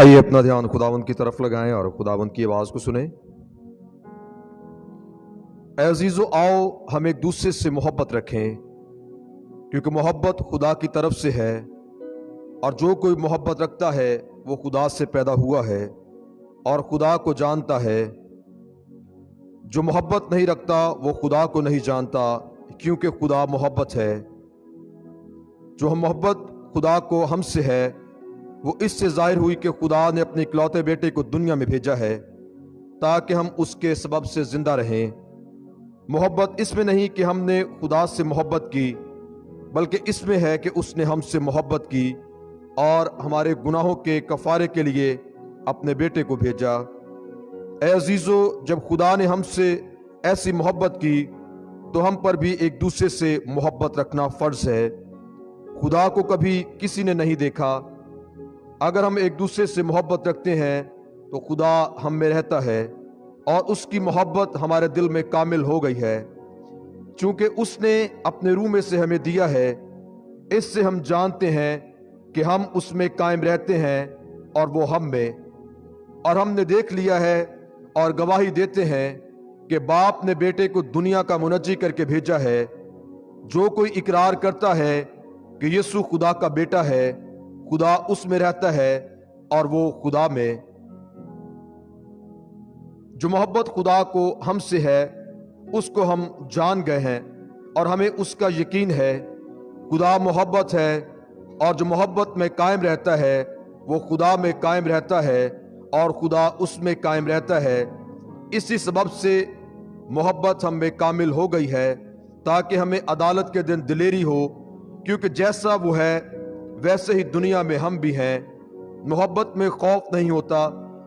आइए अपना ध्यान खुदावंद की तरफ लगाएं और खुदावंद की आवाज को सुने। ऐ अजीजो, आओ हम एक दूसरे से मोहब्बत रखें, क्योंकि मोहब्बत खुदा की तरफ से है, और जो कोई मोहब्बत रखता है वो खुदा से पैदा हुआ है और खुदा को जानता है। जो मोहब्बत नहीं रखता वो खुदा को नहीं जानता, क्योंकि खुदा मोहब्बत है। जो हम मोहब्बत खुदा को हमसे है वो इससे जाहिर हुई कि खुदा ने अपने इकलौते बेटे को दुनिया में भेजा है ताकि हम उसके सबब से जिंदा रहें। मोहब्बत इसमें नहीं कि हमने खुदा से मोहब्बत की, बल्कि इसमें है कि उसने हमसे मोहब्बत की और हमारे गुनाहों के कफारे के लिए अपने बेटे को भेजा। ऐ अजीजो, जब खुदा ने हमसे ऐसी मोहब्बत की तो हम पर भी एक दूसरे से मोहब्बत रखना फर्ज है। खुदा को कभी किसी ने नहीं देखा। अगर हम एक दूसरे से मोहब्बत रखते हैं तो खुदा हम में रहता है और उसकी मोहब्बत हमारे दिल में कामिल हो गई है, चूंकि उसने अपने रूह में से हमें दिया है। इससे हम जानते हैं कि हम उसमें कायम रहते हैं और वो हम में। और हमने देख लिया है और गवाही देते हैं कि बाप ने बेटे को दुनिया का मुनज्जी करके भेजा है। जो कोई इकरार करता है कि यीशु खुदा का बेटा है, खुदा उसमें रहता है और वो खुदा में। जो मोहब्बत खुदा को हमसे है उसको हम जान गए हैं और हमें उसका यकीन है। खुदा मोहब्बत है और जो मोहब्बत में कायम रहता है वो खुदा में कायम रहता है और खुदा उसमें कायम रहता है। इसी सबब से मोहब्बत हम में कामिल हो गई है ताकि हमें अदालत के दिन दिलेरी हो, क्योंकि जैसा वो है वैसे ही दुनिया में हम भी हैं। मोहब्बत में खौफ नहीं होता,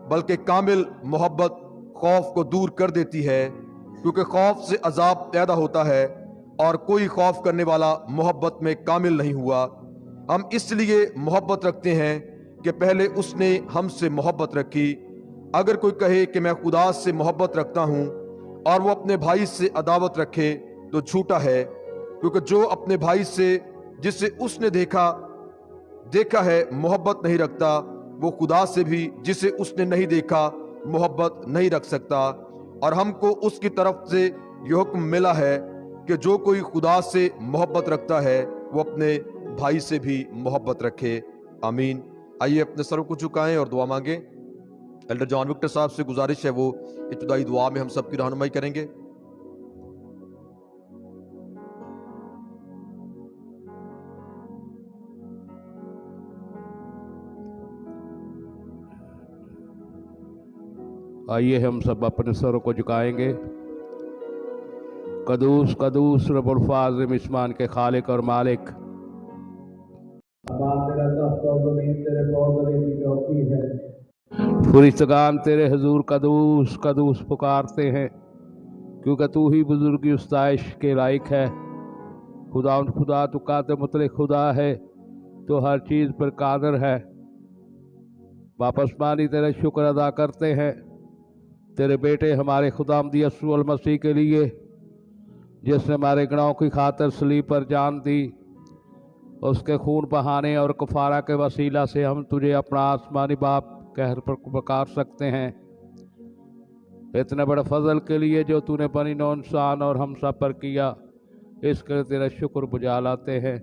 बल्कि कामिल मोहब्बत खौफ को दूर कर देती है, क्योंकि खौफ से अजाब पैदा होता है और कोई खौफ करने वाला मोहब्बत में कामिल नहीं हुआ। हम इसलिए मोहब्बत रखते हैं कि पहले उसने हमसे मोहब्बत रखी। अगर कोई कहे कि मैं खुदा से मोहब्बत रखता हूँ और वो अपने भाई से अदावत रखे तो झूठा है, क्योंकि जो अपने भाई से जिसे उसने देखा है मोहब्बत नहीं रखता, वो खुदा से भी जिसे उसने नहीं देखा मोहब्बत नहीं रख सकता। और हमको उसकी तरफ से यह हुक्म मिला है कि जो कोई खुदा से मोहब्बत रखता है वो अपने भाई से भी मोहब्बत रखे। आमीन। आइए अपने सरों को झुकाएं और दुआ मांगे। एल्डर जॉन विक्टर साहब से गुजारिश है वो इब्तिदाई दुआ में हम सबकी रहनुमाई करेंगे। आइए हम सब अपने सरों को झुकाएंगे। कदूस कदूस रब्बुल फाज़िल इस्मान के खालिक और मालिक, फरिश्तगान तेरे हुजूर कदूस कदूस पुकारते हैं, क्योंकि तू ही बुजुर्गी उस्ताइश के लायक है। खुदा तू कादिर मुतलक खुदा है, तो हर चीज़ पर कादिर है। वापस मानी तेरा शुक्र अदा करते हैं तेरे बेटे हमारे खुदावंद यीशु मसीह के लिए, जिसने हमारे गुनाहों की खातिर सलीब पर जान दी। उसके खून बहाने और कफारा के वसीला से हम तुझे अपना आसमानी बाप कहर पर पुकार सकते हैं। इतने बड़े फजल के लिए जो तूने बनी नौ इंसान और हम सब पर किया, इसके लिए तेरा शुक्र बुझा लाते हैं।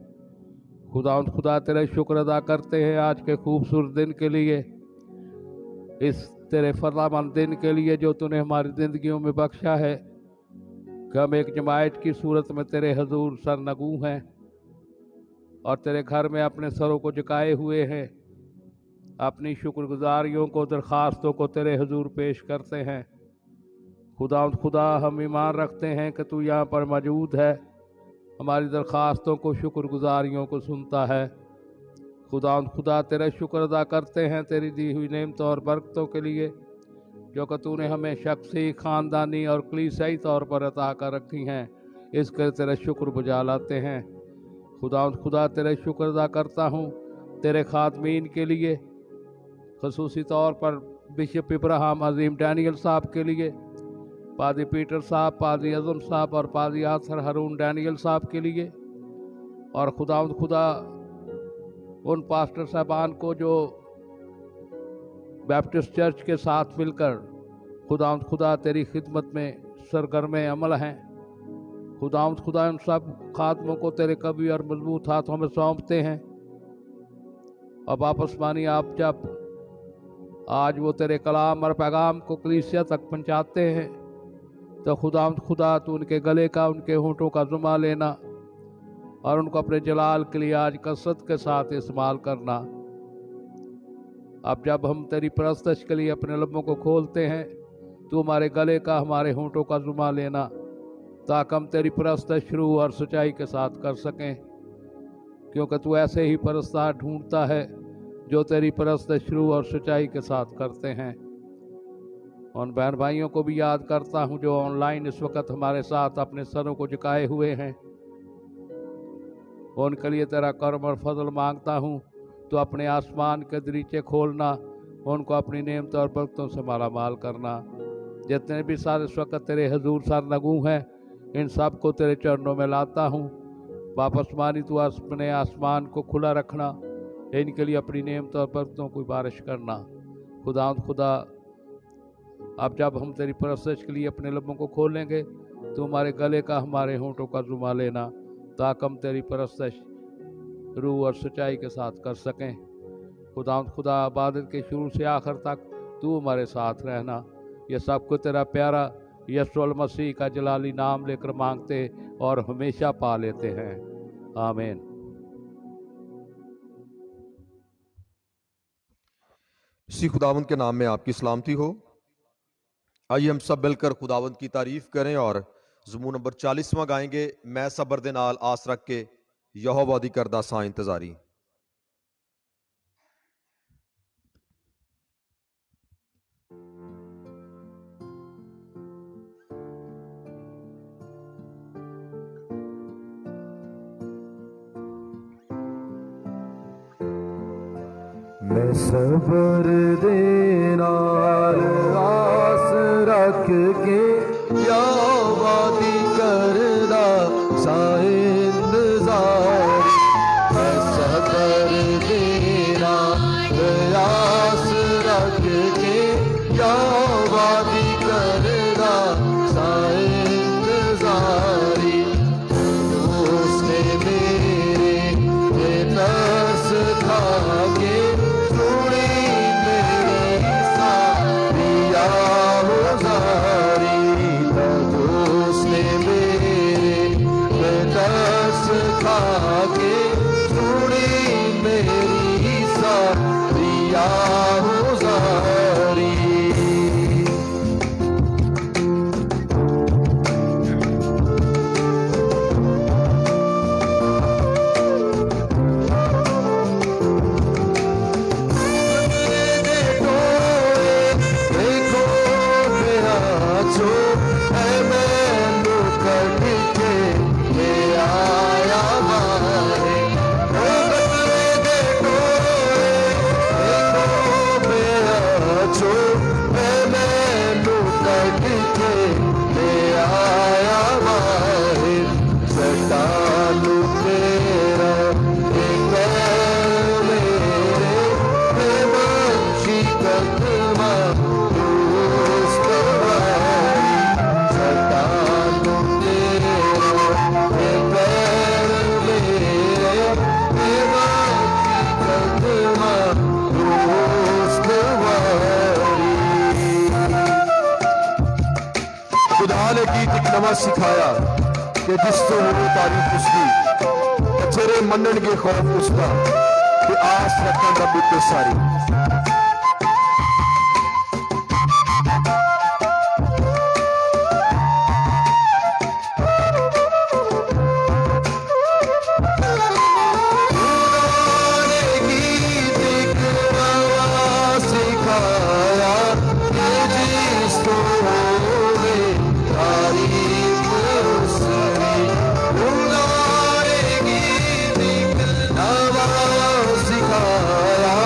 खुदा तेरा शुक्र अदा करते हैं आज के खूबसूरत दिन के लिए, इस तेरे फज़लमंद दिन के लिए जो तूने हमारी ज़िंदगियों में बख्शा है, कि हम एक जमायत की सूरत में तेरे हुजूर सरनगू हैं और तेरे घर में अपने सरों को झुकाए हुए हैं। अपनी शुक्रगुजारियों को, दरख्वास्तों को तेरे हुजूर पेश करते हैं। खुदा हम ईमान रखते हैं कि तू यहाँ पर मौजूद है, हमारी दरख्वास्तों को, शुक्रगुजारियों को सुनता है। खुदा तेरा शुक्र अदा करते हैं तेरी दी हुई नेमतों और बरकतों के लिए, जो कि तूने हमें शख्सी, ख़ानदानी और कलीसियाई तौर पर अता कर रखी हैं। इसके तेरा शुक्र बुझा लाते हैं। खुदा तेरा शुक्र अदा करता हूँ तेरे खादमीन के लिए, खसूसी तौर पर बिशप इब्राहिम अजीम डैनियल साहब के लिए, पादी पीटर साहब, पादी अज़म साहब और पादी आसर हारून डैनियल साहब के लिए। और खुदा उन पास्टर साहबान को जो बैप्टिस्ट चर्च के साथ मिलकर खुदा तेरी खिदमत में सरगर्म अमल हैं। खुदा उन सब खात्मों को तेरे कभी और मजबूत हाथों में सौंपते हैं। अब आसमानी आप जब आज वो तेरे कलाम और पैगाम को कलीसिया तक पहुंचाते हैं तो खुदा तू उनके गले का, उनके होंठों का जुमा लेना और उनको अपने जलाल के लिए आज कसरत के साथ इस्तेमाल करना। अब जब हम तेरी परस्तश के लिए अपने लबों को खोलते हैं तो हमारे गले का, हमारे होंठों का जुमा लेना ताकि हम तेरी परस्तश रूह और सच्चाई के साथ कर सकें, क्योंकि तू ऐसे ही परस्तार ढूंढता है जो तेरी परस्तश रूह और सच्चाई के साथ करते हैं। उन बहन भाइयों को भी याद करता हूँ जो ऑनलाइन इस वक्त हमारे साथ अपने सरों को झुकाए हुए हैं, उनके लिए तेरा करम और फजल मांगता हूँ। तो अपने आसमान के दरीचे खोलना, उनको अपनी नेमत और बरकतों से माला माल करना। जितने भी सारे इस वक्त तेरे हजूर सरनगू हैं, इन सब को तेरे चरणों में लाता हूँ। वापस मानी तू अपने आसमान को खुला रखना, इनके लिए अपनी नेमत और बरकतों की बारिश करना। खुदा अब जब हम तेरी परस्तश के लिए अपने लबों को खोलेंगे तो हमारे गले का, हमारे होंठों का जुमा लेना ताकि हम तेरी परस्तश रूह और सच्चाई के साथ कर सकें। खुदा इबादत के शुरू से आखिर तक तू हमारे साथ रहना। ये सब को तेरा प्यारा यीशु मसीह का जलाली नाम लेकर मांगते और हमेशा पा लेते हैं। आमीन। इसी खुदावंद के नाम में आपकी सलामती हो। आइए हम सब मिलकर खुदावंद की तारीफ करें और ज़मूर नंबर 40वां गाएंगे, मैं सबर दे नाल आस रख के यहोवा दी करदा सां इंतजारी। मैं सबर दे नाल आस रख के यहोवा दी करदा सां इंतजारी। मैं सबर दे नाल आस रख के यहोवा दी करदा सां इंतजारी। उसने मेरे तरस खा के सिखाया कि जिस तो होवे तारीफ उसकी, जेरे मनणगे खौफ उसका, ते आस रखण दा बित सारी। सिखाया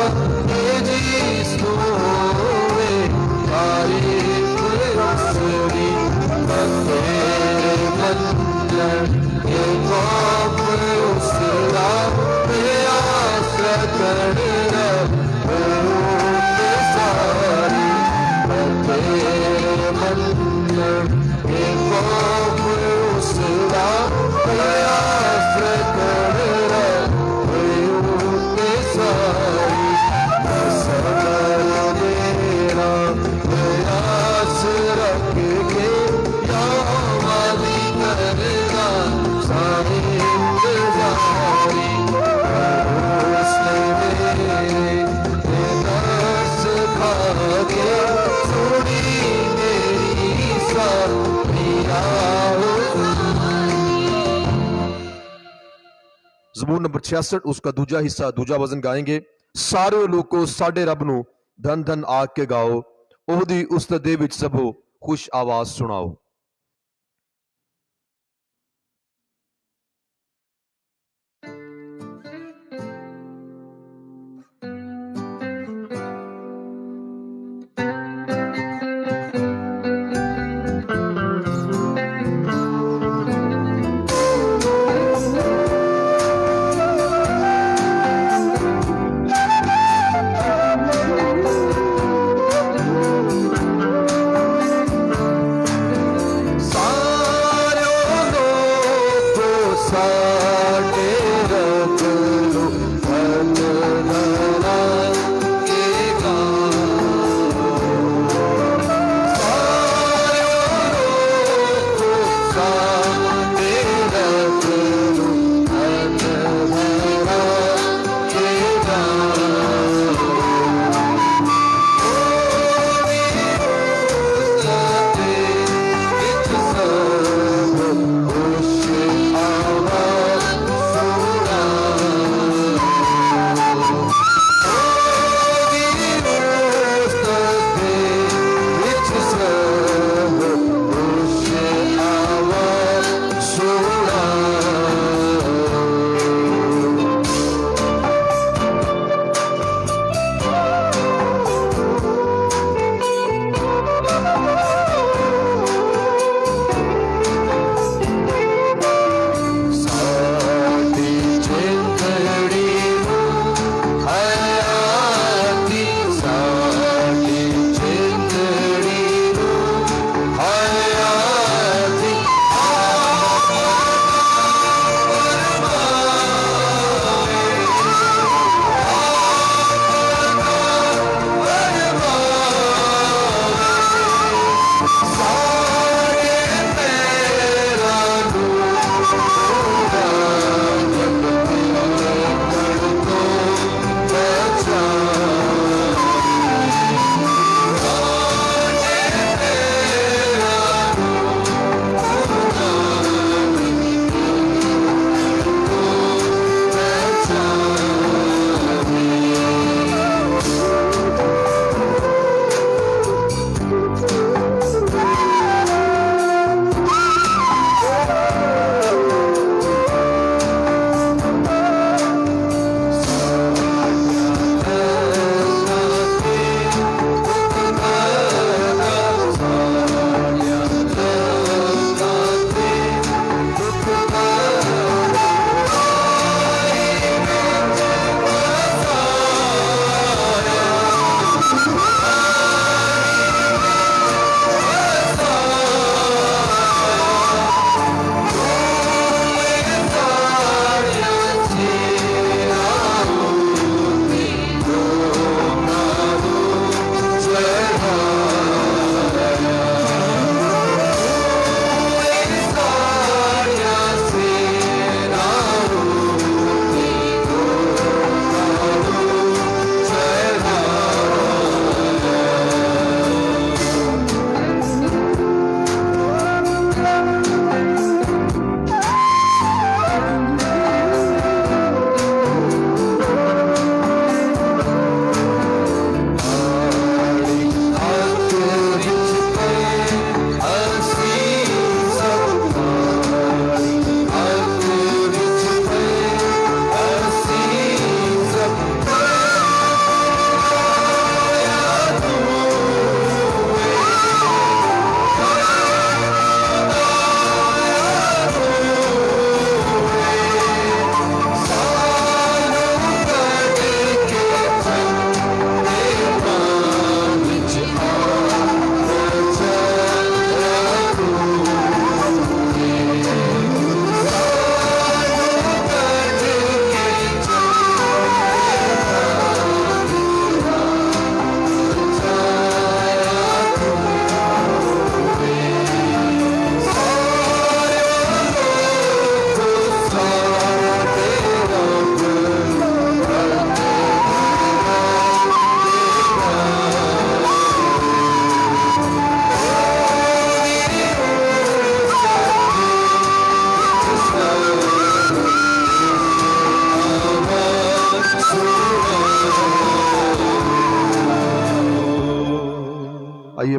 ਜ਼ਬੂਰ ਨੰਬਰ 66 ਉਸਕਾ ਦੂਜਾ ਹਿੱਸਾ ਦੂਜਾ ਵਜ਼ਨ ਗਾਏਂਗੇ। ਸਾਰੇ ਲੋਕੋ ਸਾਡੇ ਰੱਬ ਨੂੰ ਧੰਨ ਧੰਨ ਆਖ ਕੇ ਗਾਓ, ਉਹਦੀ ਉਸਤਤ ਦੇ ਵਿੱਚ ਸਭੋ ਖੁਸ਼ ਆਵਾਜ਼ ਸੁਣਾਓ।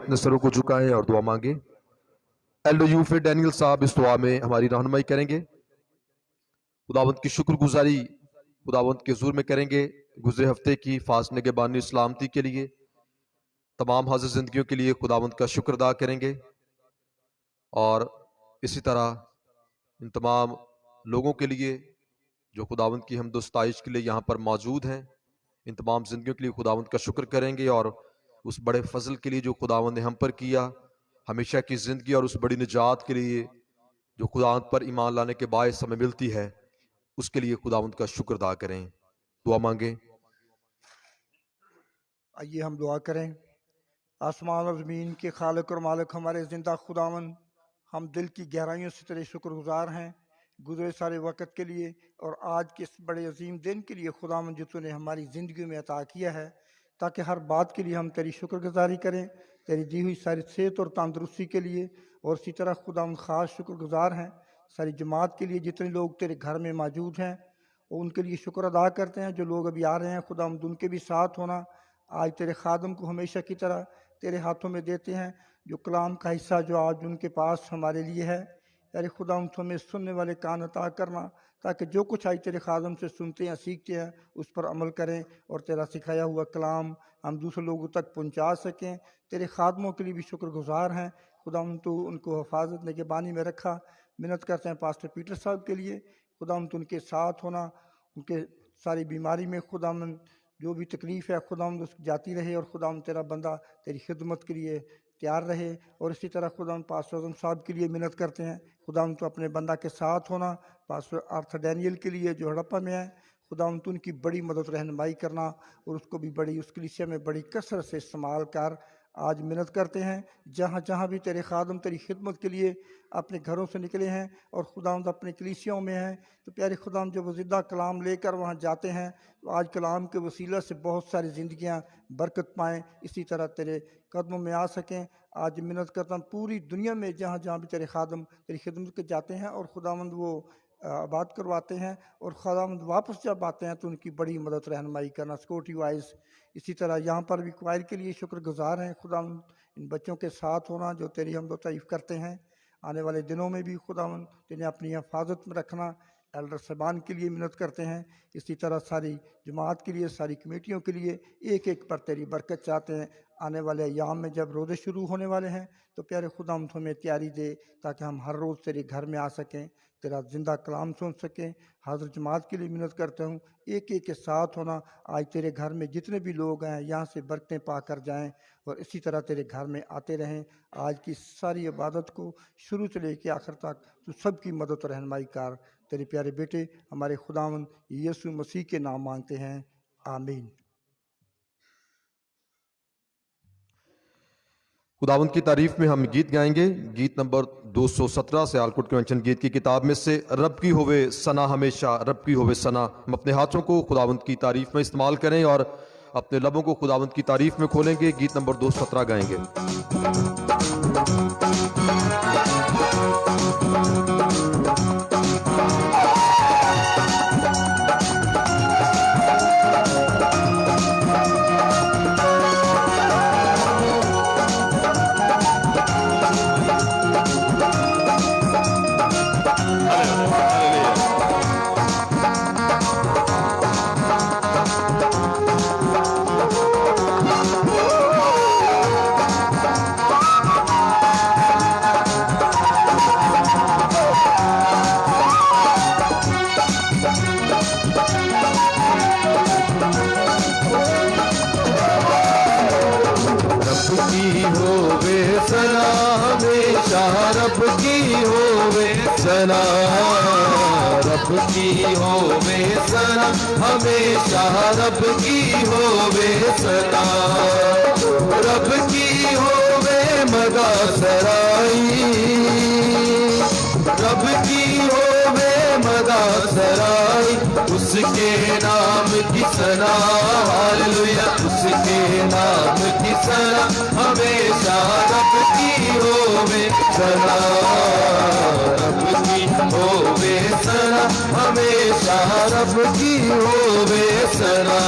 अपने सरों को झुकाएं और दुआ मांगे। एल्डर यूफे डैनियल साहब इस दुआ में हमारी रहनुमाई करेंगे। खुदावंत की शुक्रगुजारी खुदावंत के हुजूर में करेंगे गुजरे हफ्ते की फास्ट निगहबानी सलामती के लिए, तमाम हाजिर जिंदगियों के लिए खुदावंत का शुक्र अदा करेंगे। और इसी तरह इन तमाम लोगों के लिए जो खुदावंत की हमद व सताइश के लिए यहाँ पर मौजूद हैं, इन तमाम जिंदगियों के लिए खुदावंत का शुक्र करेंगे। और उस बड़े फजल के लिए जो खुदावंत ने हम पर किया, हमेशा की ज़िंदगी और उस बड़ी निजात के लिए जो खुदावंत पर ईमान लाने के बायस हमें मिलती है, उसके लिए खुदावंत का शुक्र अदा करें। दुआ मांगें। आइए हम दुआ करें। आसमान और ज़मीन के खालिक और मालिक हमारे ज़िंदा खुदावंद, हम दिल की गहराइयों से तेरे शुक्रगुजार हैं गुज़रे सारे वक़्त के लिए और आज के इस बड़े अजीम दिन के लिए खुदावंद जो तूने हमारी ज़िंदगी में अता किया है, ताकि हर बात के लिए हम तेरी शुक्रगुजारी करें, तेरी दी हुई सारी सेहत और तंदुरुस्ती के लिए। और इसी तरह खुदावंद ख़ास शुक्रगुजार हैं सारी जमात के लिए, जितने लोग तेरे घर में मौजूद हैं और उनके लिए शुक्र अदा करते हैं। जो लोग अभी आ रहे हैं खुदावंद उनके भी साथ होना। आज तेरे खादम को हमेशा की तरह तेरे हाथों में देते हैं, जो कलाम का हिस्सा जो आज उनके पास हमारे लिए है। यारे खुदावंद हमें सुनने वाले कान अता करना, ताकि जो कुछ आज तेरे खादम से सुनते हैं सीखते हैं उस पर अमल करें और तेरा सिखाया हुआ कलाम हम दूसरे लोगों तक पहुंचा सकें। तेरे खादमों के लिए भी शुक्रगुजार हैं खुदावंद, तो उनको हिफाजत निगहबानी में रखा। मिन्नत करते हैं पास्टर पीटर साहब के लिए, खुदावंद उनके साथ होना, उनके सारी बीमारी में खुदावंद जो भी तकलीफ़ है खुदावंद उसकी जाती रहे और खुदावंद तेरा बंदा तेरी खिदमत के लिए तैयार रहे। और इसी तरह खुदावंद पास्टर आज़म साहब के लिए मिन्नत करते हैं, खुदावंद तो अपने बंदा के साथ होना। पास्टर आर्थर डैनियल के लिए जो हड़प्पा में है, खुदावंद तो उनकी बड़ी मदद रहनुमाई करना और उसको भी बड़ी उस कलीसिया में बड़ी कसरत से इस्तेमाल कर। आज मिन्नत करते हैं जहाँ जहाँ भी तेरे खादम तेरी खिदमत के लिए अपने घरों से निकले हैं और खुदावंद अपने कलीसियाओं में हैं, तो प्यारे खुदावंद जो वज़ीदा कलाम लेकर वहाँ जाते हैं, तो आज कलाम के वसीला से बहुत सारी ज़िंदगियाँ बरकत पाएँ, इसी तरह तेरे कदमों में आ सकें। आज मिन्नत करता हूँ पूरी दुनिया में जहाँ जहाँ भी तेरे खादम तेरी खिदमत के जाते हैं और खुदावंद वो आबाद करवाते हैं और खुदावंद वापस जब आते हैं तो उनकी बड़ी मदद रहनुमाई करना सिक्योरिटी वाइज। इसी तरह यहाँ पर भी क्वाइर के लिए शुक्रगुजार हैं खुदावंद, इन बच्चों के साथ होना जो तेरी हमद व तारीफ़ करते हैं। आने वाले दिनों में भी खुदावंद तिन्हें अपनी हिफाजत में रखना। एल्डर साहबान के लिए मिन्नत करते हैं, इसी तरह सारी जमात के लिए सारी कमेटियों के लिए एक एक पर तेरी बरकत चाहते हैं। आने वाले अयाम में जब रोज़े शुरू होने वाले हैं तो प्यारे खुदावंद हमें तैयारी दे, ताकि हम हर रोज़ तेरे घर में आ सकें, तेरा जिंदा कलाम सुन सकें। हाज़िर जमात के लिए मिन्नत करता हूँ एक एक के साथ होना। आज तेरे घर में जितने भी लोग हैं यहाँ से बरकतें पा कर जाएँ और इसी तरह तेरे घर में आते रहें। आज की सारी इबादत को शुरू से लेकर आखिर तक तो सबकी मदद और रहनुमाई कर। तेरे प्यारे बेटे हमारे खुदावंद यीशु मसीह के नाम मांगते हैं, आमीन। खुदावंत की तारीफ में हम गीत गाएंगे। गीत नंबर 217 से आलकुट कन्वेंशन गीत की किताब में से, रब की होवे सना हमेशा, रब की होवे सना। हम अपने हाथों को खुदावंत की तारीफ में इस्तेमाल करें और अपने लबों को खुदावंत की तारीफ में खोलेंगे। गीत नंबर 217 गाएंगे। रब की होवे सना, रब की होवे सना हमेशा, रब की होवे सना। रब की होवे मदा सराई, रब की होवे मदा सराई, उसके नाम की सना, हालेलुया, उसके नाम की सना हमेशा। रब की होवे सना, रब की होवे सना हमेशा, रब की होवे सना।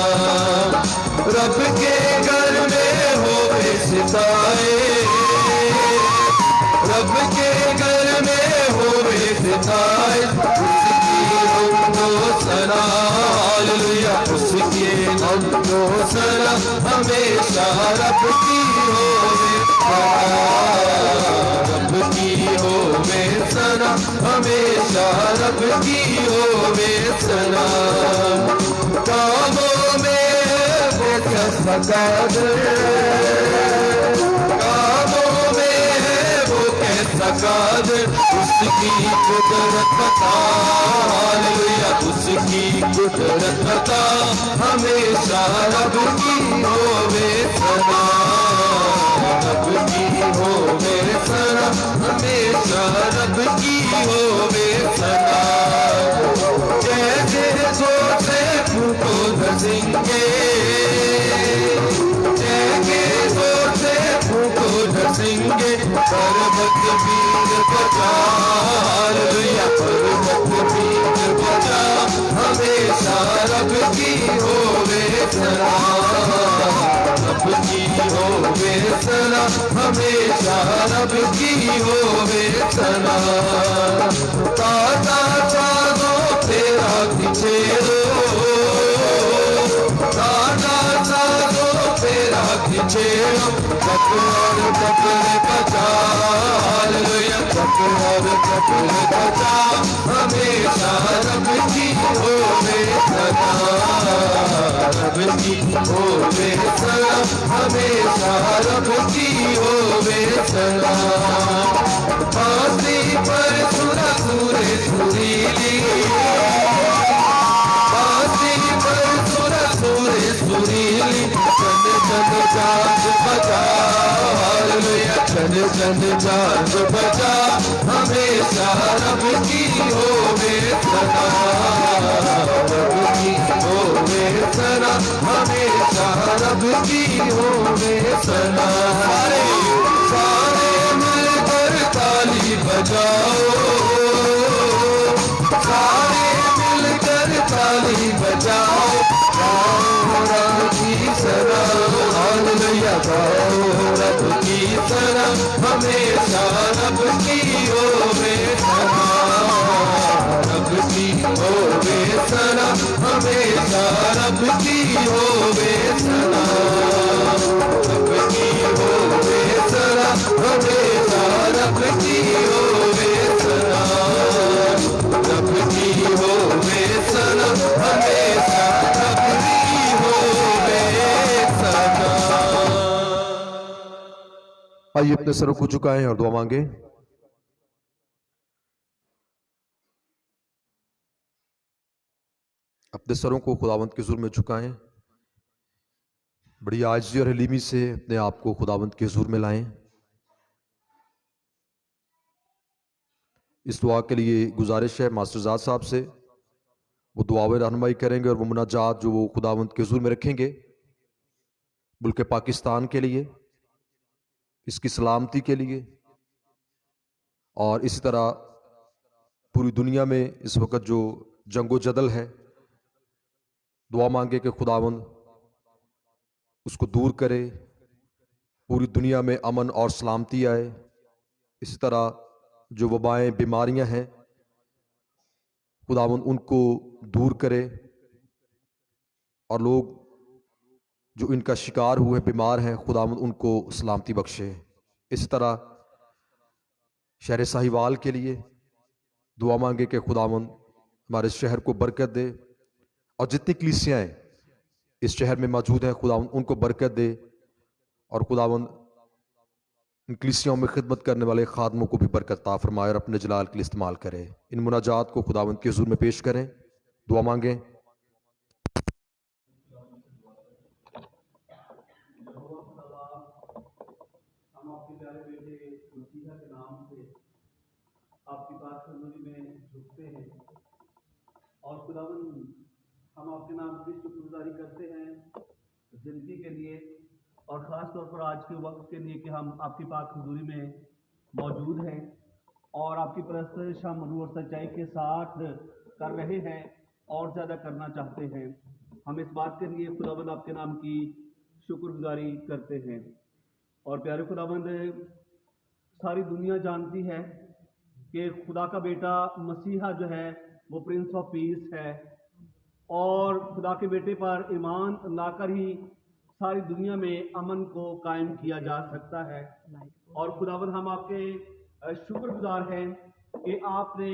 रब के घर में होवे सितारे, रब के घर में होवे सिताइश, उसकी हमदो सना हालेलुया, उसकी हमदो सना हमेशा रब की होवे रब की होवे सना हमेशा रब की होवे सना। कामों में वो कैसा कादिर, कामों में वो कैसा कादिर, उसकी कुदरत बता हालेलुया, उसकी कुदरत बता हमेशा रब की होवे सना रब की होवे सना हमेशा रब की होवे सना। जैसे जोर से फूको धसेंगे, जैसे जोर से फूको धसेंगे, पर्वत वीर बचा हालेलुया, पर्वत वीर बचा हमेशा रब की होवे सना रब की होवे सना हमेशा रब की होवे सना। ताता चादो तेरा खिचेरो, ताता चादो तेरा खिचेरो, कपड़ कपड़े बचा हालेलुया, कपड़ कपड़े बचा हमेशा रब की होवे सना रब की होवे सना हमेशा रब की होवे सना। फांसी पर सुरा सूरे सुरीली, फांसी पर सुरा सूरे सुरीली, चन चन चांद बजा हालेलुया, चन चन चांद बजा हमेशा रब की होवे सना रब की होवे सना हमेशा रब की होवे सना। सारे मिलकर ताली बजाओ, सारे मिलकर ताली बजाओ, गाओ रब की सना हालेलुया, गाओ रब की सना हमेशा रब की होवे सना रब की होवे सना हमेशा रब की होवे सना रब की होवे सना हमेशा रब की होवे सना रब की होवे सना हमेशा रब की होवे सना। आइए अपने सरों को झुकाएं और दुआ मांगे। अपने सरों को खुदावंत के हुजूर में झुकाएं, बड़ी आजिज़ी और हलीमी से अपने आप को खुदावंत के हुजूर में लाएं। इस दुआ के लिए गुजारिश है मास्टरजाद साहब से, वो दुआएं रहनुमाई करेंगे और वो मुनाजात जो वो खुदावंत के हुजूर में रखेंगे मुल्क पाकिस्तान के लिए, इसकी सलामती के लिए, और इसी तरह पूरी दुनिया में इस वक्त जो जंगो जदल है, दुआ मांगे कि खुदावंद उसको दूर करे, पूरी दुनिया में अमन और सलामती आए। इसी तरह जो वबाएं बीमारियां हैं, खुदावंद उनको दूर करे, और लोग जो इनका शिकार हुए बीमार हैं, खुदावंद उनको सलामती बख्शे। इसी तरह शहर साहिवाल के लिए दुआ मांगे कि खुदावंद हमारे शहर को बरकत दे, और जितनी कलीसियाएं इस शहर में मौजूद हैं खुदावंद उनको बरकत दे, और खुदावंद इन कलीसियाओं में खिदमत करने वाले खादमों को भी बरकत अता फरमाए और अपने जलाल के लिए इस्तेमाल करे। इन मुनाजात को खुदावंद के हुजूर में पेश करें, दुआ मांगें। हम आपके प्यारे बेटे मसीहा के नाम से आपकी पास खिदमत में झुकते हैं, और खुदावंद हम आपके नाम की शुक्रगुजारी करते हैं जिंदगी के लिए, और ख़ास तौर पर आज के वक्त के लिए कि हम आपकी पाक हुजूरी में मौजूद हैं और आपकी परस्तिश हम रूह और सच्चाई के साथ कर रहे हैं और ज़्यादा करना चाहते हैं। हम इस बात के लिए खुदावंद आपके नाम की शुक्रगुजारी करते हैं। और प्यारे खुदावंद, सारी दुनिया जानती है कि खुदा का बेटा मसीहा जो है वो प्रिंस ऑफ पीस है, और खुदा के बेटे पर ईमान लाकर ही सारी दुनिया में अमन को कायम किया जा सकता है। और खुदावन हम आपके शुक्रगुजार हैं कि आपने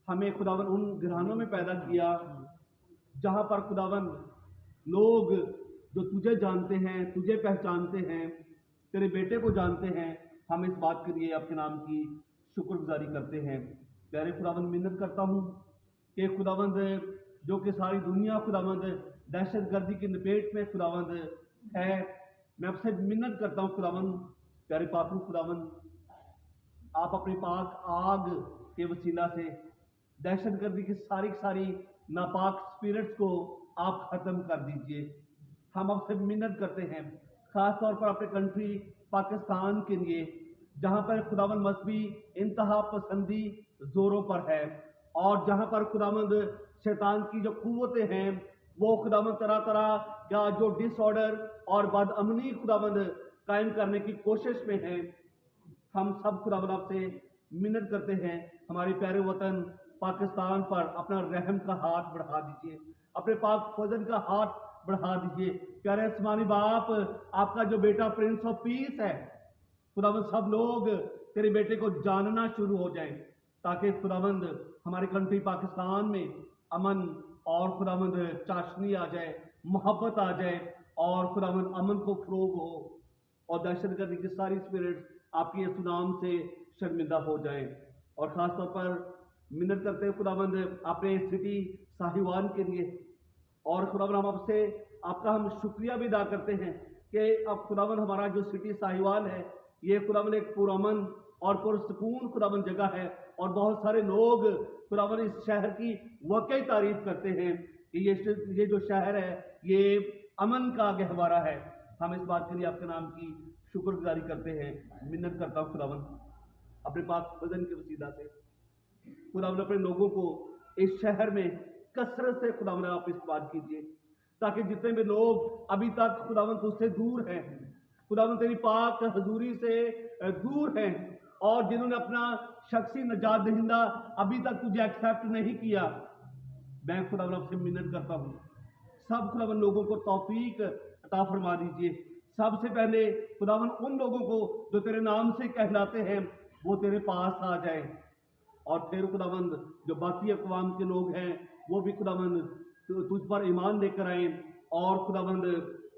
हमें खुदावन उन घरानों में पैदा किया जहाँ पर खुदावन लोग जो तुझे जानते हैं, तुझे पहचानते हैं, तेरे बेटे को जानते हैं, हम इस बात के लिए आपके नाम की शुक्रगुजारी करते हैं। प्यारे खुदावंद, मिन्नत करता हूँ कि खुदावंद जो कि सारी दुनिया खुदावंद दहशत गर्दी की लपेट में खुदावंद है, मैं आपसे मिन्नत करता हूँ खुदावंद, प्यारे पापू खुदावंद, आप अपनी पाक आग के वसीला से दहशत गर्दी की सारी नापाक स्पिरिट्स को आप खत्म कर दीजिए। हम आपसे मिन्नत करते हैं खास तौर पर अपने कंट्री पाकिस्तान के लिए, जहाँ पर खुदावंद मजहबी इंतहा पसंदी जोरों पर है, और जहाँ पर खुदावंद शैतान की जो कुव्वतें हैं वो खुदावंद तरह तरह का जो डिसऑर्डर और बदअमनी खुदावंद कायम करने की कोशिश में है। हम सब खुदावंद आपसे मिन्नत करते हैं, हमारे प्यारे वतन पाकिस्तान पर अपना रहम का हाथ बढ़ा दीजिए, अपने पाक फजल का हाथ बढ़ा दीजिए। प्यारे आसमानी बाप, आपका जो बेटा प्रिंस ऑफ पीस है खुदावंद, सब लोग तेरे बेटे को जानना शुरू हो जाएं, ताकि खुदावंद हमारे कंट्री पाकिस्तान में अमन और खुदावंद चाशनी आ जाए, मोहब्बत आ जाए, और खुदावंद अमन को फरोग हो, और दहशतगर्दी की सारी स्पिरिट्स आपकी इस नाम से शर्मिंदा हो जाएं। और ख़ास तौर पर मिन्नत करते हैं खुदावंद अपने सिटी साहिवान के लिए, और खुदावंद हम आपसे आपका हम शुक्रिया भी अदा करते हैं कि अब खुदावंद हमारा जो सिटी साहिवाल है ये खुदावंद एक पुरअमन और पुरसकून खुदावंद जगह है, और बहुत सारे लोग खुदावंद इस शहर की वाकई तारीफ करते हैं कि ये जो शहर है ये अमन का गहवारा है। हम इस बात के लिए आपके नाम की शुक्रगुजारी करते हैं। मिन्नत करता हूँ खुदावंद अपने पाक वजन के वसीला से खुदावंद अपने लोगों को इस शहर में कसरत से खुदावंद आप इस्तेमाल कीजिए, ताकि जितने भी लोग अभी तक खुदावंद उससे दूर हैं, खुदावंद तेरी पाक हजूरी से दूर हैं, और जिन्होंने अपना शख्सी नजात दहिंदा अभी तक तुझे एक्सेप्ट नहीं किया, मैं खुदावंद आपसे मिन्नत करता हूँ सब खुदावंद लोगों को तौफीक अता फरमा दीजिए। सबसे पहले खुदावंद उन लोगों को जो तेरे नाम से कहलाते हैं वो तेरे पास आ जाए, और फिर खुदावंद जो बाकी अक़वाम के लोग हैं वो भी खुदावंद तुझ पर ईमान लेकर आए, और खुदावंद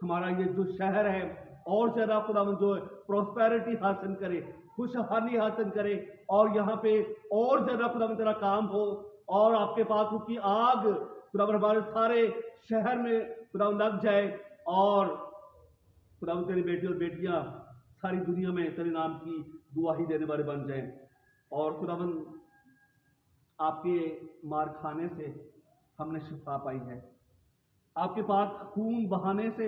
हमारा ये जो शहर है और ज़्यादा खुदावंद जो प्रॉस्पेरिटी हासिल करे, खुशहाली हासिल करे, और यहाँ पे और ज़्यादा खुदावंद तेरा काम हो, और आपके पास की आग खुदावंद हमारे सारे शहर में खुदावंद लग जाए, और खुदावंद तेरी बेटे और बेटियाँ सारी दुनिया में तेरे नाम की गवाही देने वाले बन जाएं। और खुदावंद आपके मार खाने से हमने शिफा पाई है, आपके पास खून बहाने से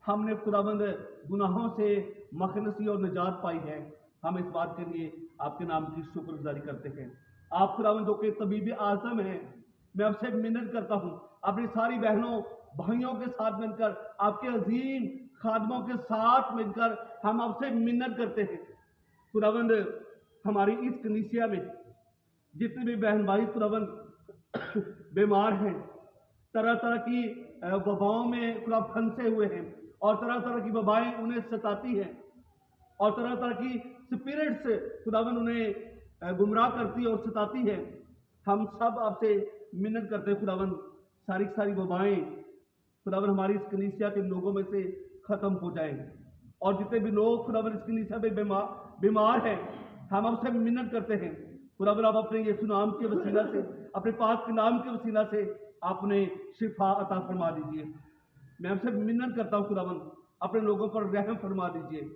हमने खुदावंद गुनाहों से मखनसी और निजात पाई है। हम इस बात के लिए आपके नाम की शुक्रगुजारी करते हैं। आप खुदावंद जो कि तबीब आज़म हैं, मैं आपसे मिन्नत करता हूँ अपनी सारी बहनों भाइयों के साथ मिलकर, आपके अजीम खादमों के साथ मिलकर हम आपसे मिन्नत करते हैं खुदावंद हमारी इस कलीसिया में जितने भी बहन भाई खुदावंद बीमार हैं, तरह तरह की वबाओं में खुदा फंसे हुए हैं, और तरह तरह की वबाएं उन्हें सताती हैं, और तरह तरह की स्पिरिट्स खुदावंद उन्हें गुमराह करती और सताती है। हम सब आपसे मिन्नत करते हैं खुदावंद सारी वबाएं खुदावंद हमारी इस कलीसिया के लोगों में से ख़त्म हो जाएं, और जितने भी लोग खुदावंद इस कलीसिया में बीमार हैं, हम आपसे मिन्नत करते हैं खुदावंद आप अपने यीशु नाम के वसीला से, अपने पाक के नाम के वसीला से आपने शिफा अता फरमा दीजिए। मैं आपसे मिन्नत करता हूँ खुदावंद अपने लोगों पर रहम फरमा दीजिए,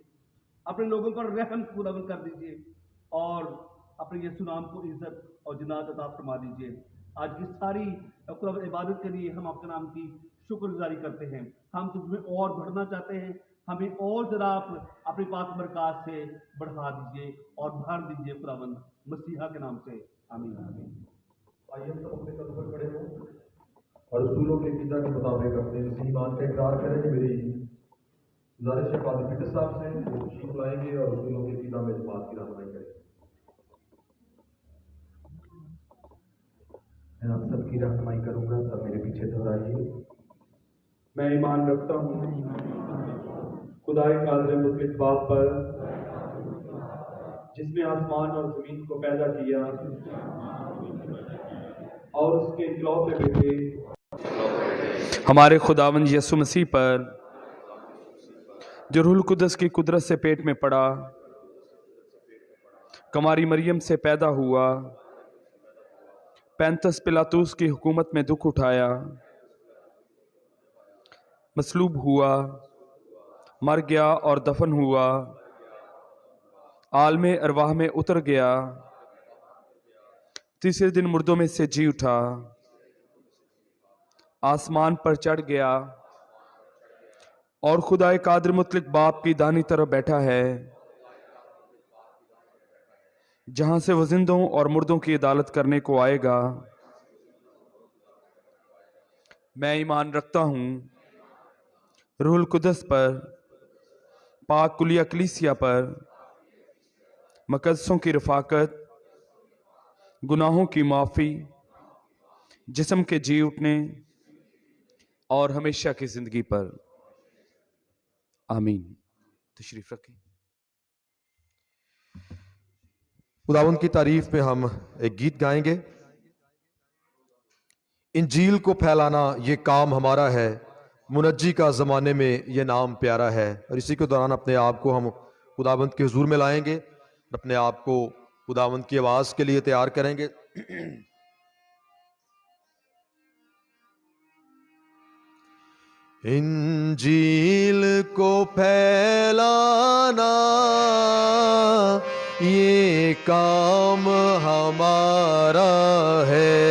अपने लोगों पर रहम खुदावंद कर दीजिए, और अपने यीशु नाम को इज्जत और जन्नत अता फरमा दीजिए। आज की सारी खुदावंद इबादत के लिए हम आपके नाम की शुक्रगुजारी करते हैं। हम तुझमें और बढ़ना चाहते हैं, हमें और ज़रा आप अपनी पाक बरकत से बढ़ा दीजिए और भर दीजिए खुदावंद, मसीहा के नाम से आमीन। आइए हम सब अपने कदम पर खड़े हों और रसूलों के क़िदा के मुताबिक अपने इस ईमान का इकरार करें कि मेरी गुजारिश है फादर पीटर साहब से वो तशरीफ लाएंगे और उसूलों के इब्तिदा में इस बात की रहनुमाई करेंगे। मैं आप सबकी रहनुमाई करूंगा, सब मेरे पीछे दोहराइए। मैं ईमान रखता हूँ खुदाए कादिर मुतलक बाप पर, जिसने आसमान और जमीन को पैदा किया, और उसके इकलौते बेटे हमारे खुदावंद यीशु मसीह पर, जो रूहुल कुद्दस की कुदरत से पेट में पड़ा, कुमारी मरियम से पैदा हुआ, पैंतस पिलातूस की हुकूमत में दुख उठाया, मसलूब हुआ, मर गया और दफन हुआ, आलमे अरवाह में उतर गया, तीसरे दिन मुर्दों में से जी उठा, आसमान पर चढ़ गया और खुदाए कादिर मुतलक बाप की दाहिनी तरफ बैठा है, जहां से वह जिंदों और मुर्दों की अदालत करने को आएगा। मैं ईमान रखता हूं रूहुल कुद्दस पर, पाक कुलिया कलीसिया पर, मुकद्दसों की रफाकत, गुनाहों की माफ़ी, जिस्म के जी उठने और हमेशा की ज़िंदगी पर। आमीन। तशरीफ रखें। खुदावंद की तारीफ में हम एक गीत गाएंगे। इंजील को फैलाना ये काम हमारा है, मुनज्जी का ज़माने में ये नाम प्यारा है। और इसी के दौरान अपने आप को हम खुदावंद के हुजूर में लाएंगे, अपने आप को खुदावंद की आवाज़ के लिए तैयार करेंगे। इंजील को फैलाना ये काम हमारा है,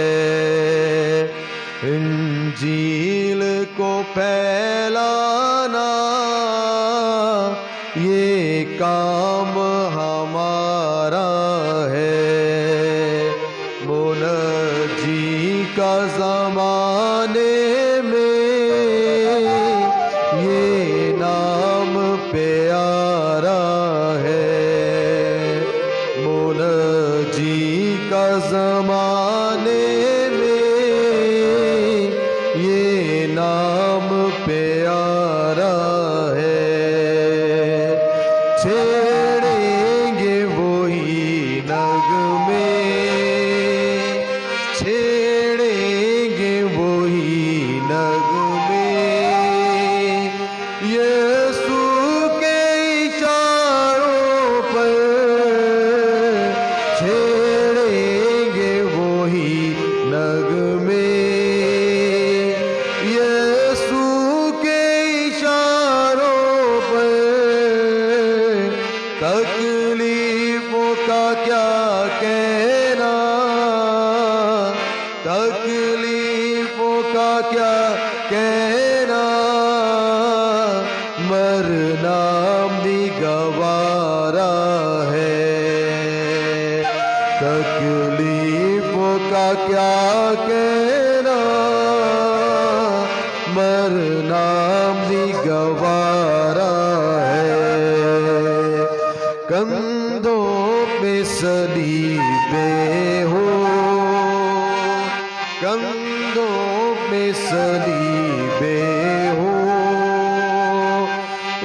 इंजील को फैलाना ये काम हमारा है। मुनज्जी का ज़माने प्यारा है, मुनज्जी का ज़माने में ये नाम प्यारा है। छेड़ेंगे वही नगमे, छेड़ेंगे वही नगमे, यीशु तकलीफों का क्या कहना, तकलीफों का क्या कहना, मरना भी गवारा है। तकलीफों का क्या कहना, मरना भी गवारा है। कंधों पे सलीबे हो, कंधों पे सलीबे हो,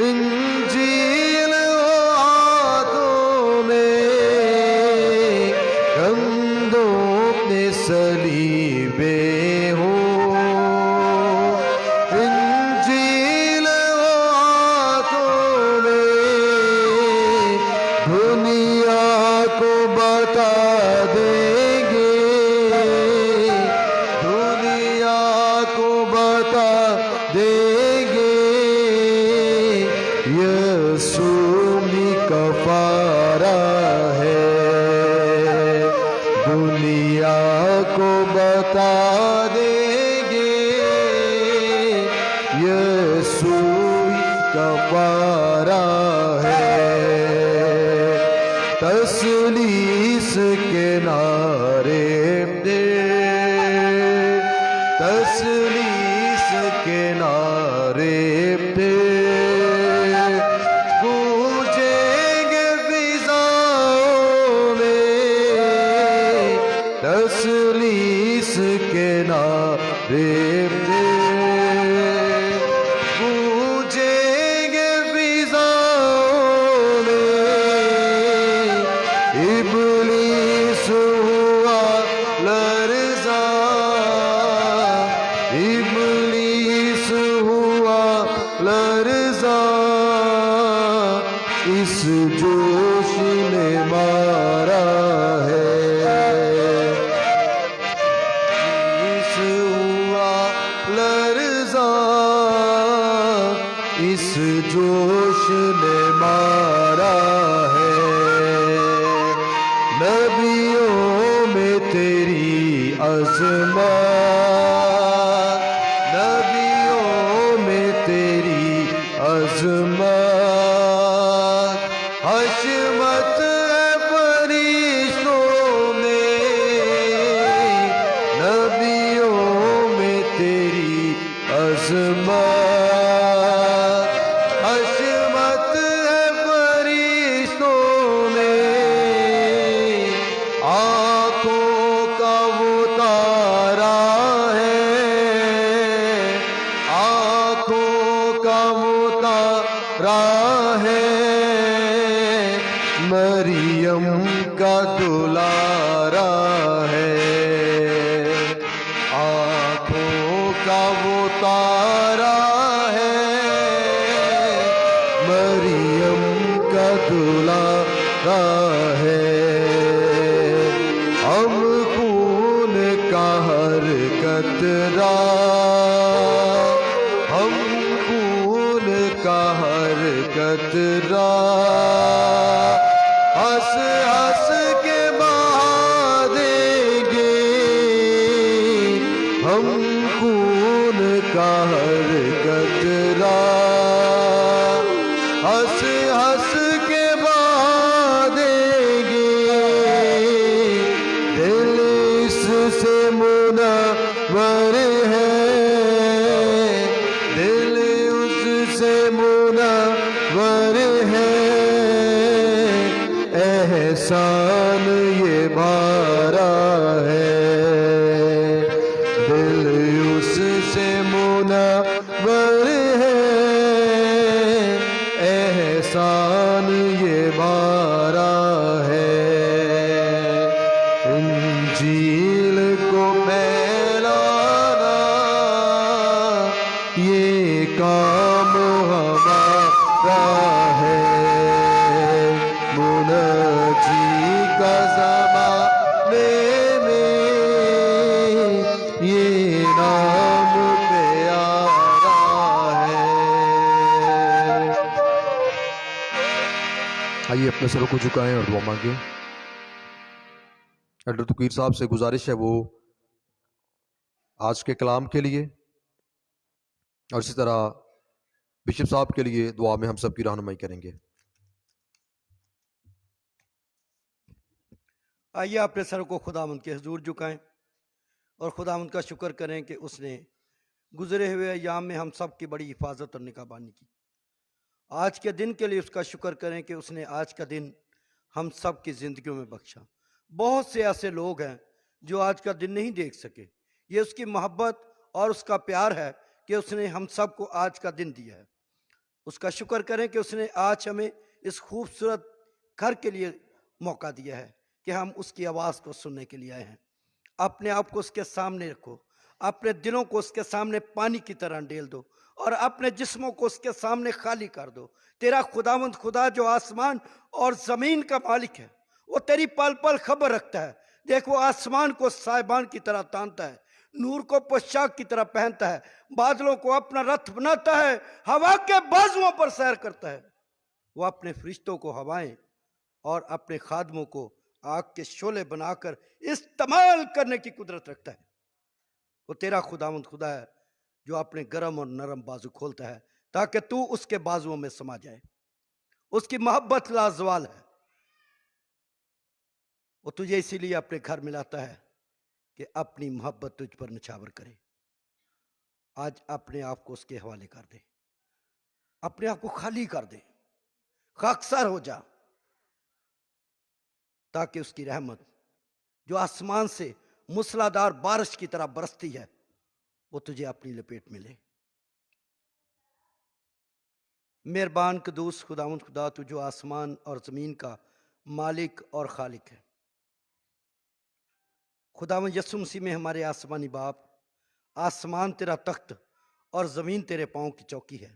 इंजील हाथों में, कंधों पे सलीबे हो, इंजील हाथों में, दुनिया को बता देंगे, दुनिया को बता देंगे, यीशु भी कफारा है। दुनिया को बता देंगे, यीशु भी कफारा है। तसलीस के नारे दे, तसलीस के नारे दे, तसलीस के नारे पे गूंजेंगे फिजाओं में, इब्लीस हुआ लर्ज़ा, इब्लीस हुआ लर्ज़ा, इस जोश ने मारा है, इस हुआ लर्ज़ा, इस जोश ने मारा है। नबियों में तेरी अज़मत, नबियों में तेरी अज़मत, हशमत है फरिश्तों में, नबियों में तेरी अज़मत, हशमत है फरिश्तों में, आँखों का वो तारा है, आँखों का वो तारा है, मरियम का दुलारा है, आँखों का वो तारा है, मरियम का दुलारा है। हम खून का हर कतरा, हम खून का हर कतरा, हंस हंस के बहा देंगे, हम खून का हर कतरा, हंस हंस के बहा देंगे, दिल इससे मुनव्वर है, दिल उससे मुनव्वर है, एहसान ये भारा है, दिल उससे मुनव्वर है, एहसान ये भारा है। इंजील को फैलाना ये काम हमारा है, मुनजी का ज़माने में ये नाम प्यारा है। आइए अपने सरों को झुकाएं और दुआ मांगे। एल्डर तुकीर साहब से गुजारिश है वो आज के कलाम के लिए और इसी तरह बिशप साहब के लिए दुआ में हम सब की रहनुमाई करेंगे। आइए अपने सर को खुदावंद के हुजूर झुकाएं और खुदावंद का शुक्र करें कि उसने गुजरे हुए अय्याम में हम सब की बड़ी हिफाजत और निगहबानी की। आज के दिन के लिए उसका शुक्र करें कि उसने आज का दिन हम सब की ज़िंदगियों में बख्शा। बहुत से ऐसे लोग हैं जो आज का दिन नहीं देख सके। ये उसकी मोहब्बत और उसका प्यार है कि उसने हम सब को आज का दिन दिया है। उसका शुक्र करें कि उसने आज हमें इस खूबसूरत घर के लिए मौका दिया है कि हम उसकी आवाज़ को सुनने के लिए आए हैं। अपने आप को उसके सामने रखो, अपने दिलों को उसके सामने पानी की तरह डेल दो और अपने जिस्मों को उसके सामने खाली कर दो। तेरा खुदावंद खुदा जो आसमान और ज़मीन का मालिक है, वो तेरी पल पल खबर रखता है। देखो, आसमान को साहिबान की तरह तानता है, नूर को पोशाक की तरह पहनता है, बादलों को अपना रथ बनाता है, हवा के बाजुओं पर सैर करता है। वो अपने फरिश्तों को हवाएं और अपने खादमों को आग के शोले बनाकर इस्तेमाल करने की कुदरत रखता है। वो तेरा खुदावंद खुदा है जो अपने गरम और नरम बाजू खोलता है ताकि तू उसके बाजुओं में समा जाए। उसकी मोहब्बत लाजवाल है। वो तुझे इसीलिए अपने घर में लाता है कि अपनी मोहब्बत तुझ पर निछावर करे। आज अपने आप को उसके हवाले कर दे, अपने आप को खाली कर दे, खाकसार हो जा, ताकि उसकी रहमत जो आसमान से मूसलाधार बारिश की तरह बरसती है, वो तुझे अपनी लपेट में ले। मेहरबान कदूस खुदावंद खुदा, तू जो आसमान और ज़मीन का मालिक और खालिक है, खुदावंद यीशु मसीह में हमारे आसमानी बाप, आसमान तेरा तख्त और ज़मीन तेरे पाँव की चौकी है।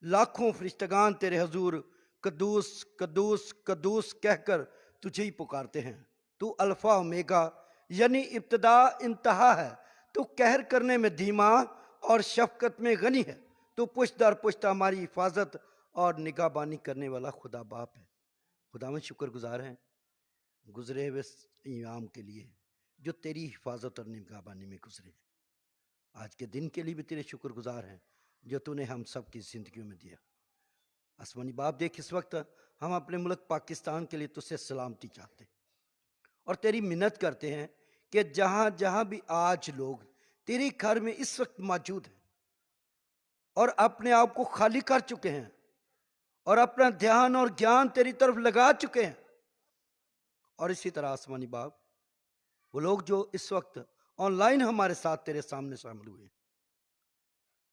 लाखों फरिश्तगान तेरे हजूर कदूस कदूस कदूस कहकर तुझे ही पुकारते हैं। तू अल्फा ओमेगा यानी इब्तदा इंतहा है। तू कहर करने में धीमा और शफकत में गनी है। तू पुश्त दर पुश्त हमारी हिफाजत और निगाहबानी करने वाला खुदा बाप है। खुदावंद शुक्रगुजार हैं गुजरे हुए इयाम के लिए जो तेरी हिफाजत और निगाहबानी में गुजरे हैं। आज के दिन के लिए भी तेरे शुक्रगुजार हैं जो तूने हम सब की ज़िंदगियों में दिया। आसमानी बाप, देख इस वक्त हम अपने मुल्क पाकिस्तान के लिए तुझसे सलामती चाहते हैं और तेरी मिन्नत करते हैं कि जहाँ जहाँ भी आज लोग तेरे घर में इस वक्त मौजूद हैं और अपने आप को खाली कर चुके हैं और अपना ध्यान और ज्ञान तेरी तरफ लगा चुके हैं, और इसी तरह आसमानी बाप वो लोग जो इस वक्त ऑनलाइन हमारे साथ तेरे सामने शामिल हुए हैं,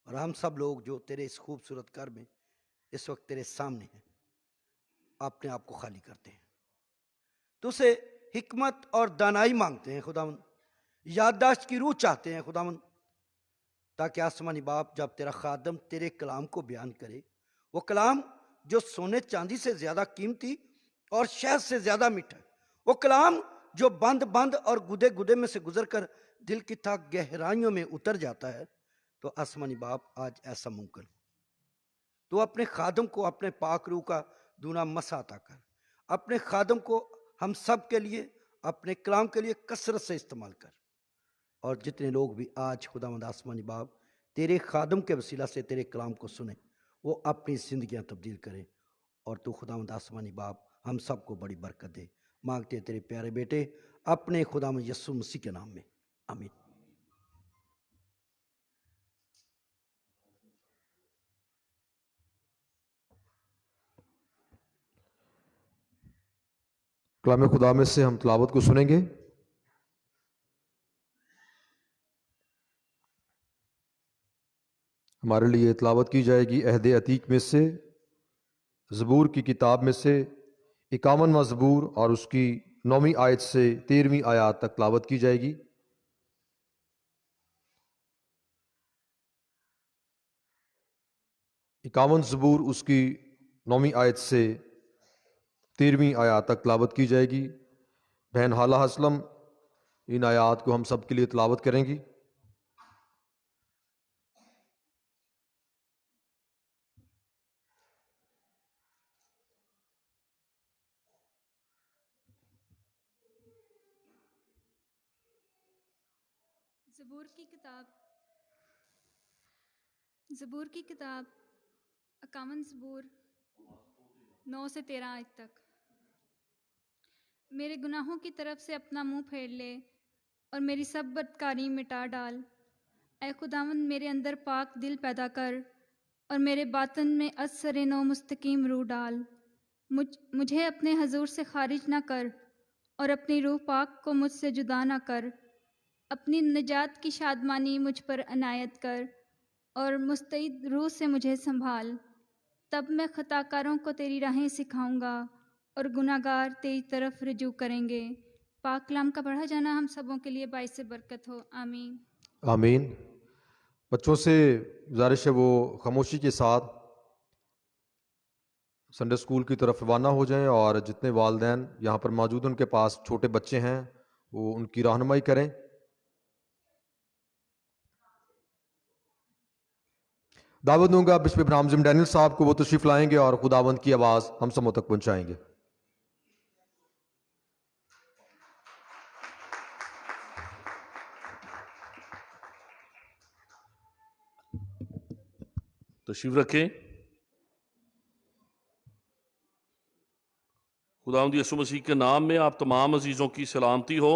और हम सब लोग जो तेरे इस खूबसूरत घर में इस वक्त तेरे सामने हैं, अपने आप को खाली करते हैं। तुझसे हिकमत और दानाई मांगते हैं खुदावंद, याददाश्त की रूह चाहते हैं खुदावंद, ताकि आसमानी बाप जब तेरा खादम तेरे कलाम को बयान करे, वो कलाम जो सोने चांदी से ज़्यादा कीमती और शहद से ज़्यादा मीठा है, वो कलाम जो बंद बंद और गुदे गुदे में से गुजर कर दिल की तक गहराइयों में उतर जाता है, तो आसमानी बाप आज ऐसा मुमकिन हो। तो अपने खादम को अपने पाक रूह का दूना मसा अता कर, अपने खादम को हम सब के लिए अपने कलाम के लिए कसरत से इस्तेमाल कर, और जितने लोग भी आज खुदावंद आसमानी बाप तेरे खादम के वसीला से तेरे कलाम को सुने, वो अपनी ज़िंदगियां तब्दील करें, और तू खुदावंद आसमानी बाप हम सबको बड़ी बरकत दे। मांगते हैं तेरे प्यारे बेटे अपने खुदावंद यीशु मसीह के नाम में, आमीन। कलाम खुदा में से हम तिलावत को सुनेंगे। हमारे लिए तिलावत की जाएगी अहद अतीक में से ज़बूर की किताब में से 51वां ज़बूर और उसकी 9वीं आयत से 13वीं आयत तक तिलावत की जाएगी। इक्यावन ज़बूर उसकी 9वीं आयत से 13वीं आयत तक तिलावत की जाएगी। बहन हाला हसलम इन आयात को हम सब के लिए तिलावत करेंगी। ज़बूर की किताब 51 ज़बूर 9 से 13 आयत तक। मेरे गुनाहों की तरफ से अपना मुंह फेर ले और मेरी सब बदकारी मिटा डाल। ऐ खुदावंद मेरे अंदर पाक दिल पैदा कर और मेरे बातन में असर नौ मुस्तकीम रूह डाल। मुझे अपने हजूर से खारिज ना कर और अपनी रूह पाक को मुझसे जुदा ना कर। अपनी निजात की शादमानी मुझ पर अनायत कर और मुस्तैद रूह से मुझे संभाल। तब मैं खताकारों को तेरी राहें सिखाऊंगा और गुनाहगार तेरी तरफ रुजू करेंगे। पाक कलाम का पढ़ा जाना हम सबों के लिए बाइस बरकत हो, आमीन। आमीन। बच्चों से गुजारिश है वो खामोशी के साथ संडे स्कूल की तरफ रवाना हो जाएं, और जितने वालिदैन यहाँ पर मौजूद उनके पास छोटे बच्चे हैं वो उनकी रहनुमाई करें। दावत दूंगा बिशप इब्राहिम जिम डैनियल साहब को, वो तशरीफ लाएंगे और खुदावंद की आवाज़ हम सबों तक पहुंचाएंगे। तशरीफ रखें। खुदावंद यीशु मसीह के नाम में आप तमाम अजीज़ों की सलामती हो।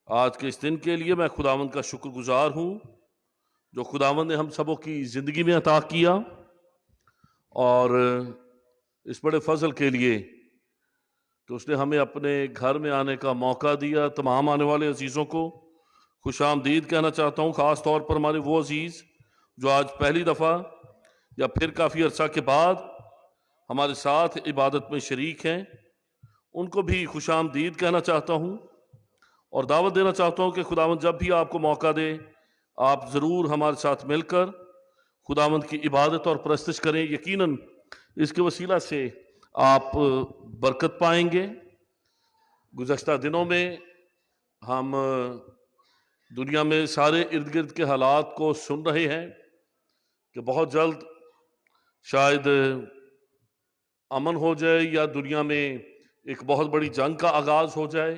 आज के इस दिन के लिए मैं खुदावंद का शुक्रगुजार हूँ जो खुदावंद ने हम सबों की ज़िंदगी में अता किया, और इस बड़े फजल के लिए کہ اس نے ہمیں اپنے گھر میں آنے کا موقع دیا۔ تمام آنے والے عزیزوں کو خوش آمدید کہنا چاہتا ہوں، خاص طور پر ہمارے وہ عزیز جو آج پہلی دفعہ یا پھر کافی عرصہ کے بعد ہمارے ساتھ عبادت میں شریک ہیں، ان کو بھی خوش آمدید کہنا چاہتا ہوں اور دعوت دینا چاہتا ہوں کہ خداوند جب بھی آپ کو موقع دے آپ ضرور ہمارے ساتھ مل کر خداوند کی عبادت اور پرستش کریں۔ یقیناً اس کے وسیلہ سے آپ برکت پائیں گے۔ گزشتہ دنوں میں ہم دنیا میں سارے ارد گرد کے حالات کو سن رہے ہیں کہ بہت جلد شاید امن ہو جائے یا دنیا میں ایک بہت بڑی جنگ کا آغاز ہو جائے۔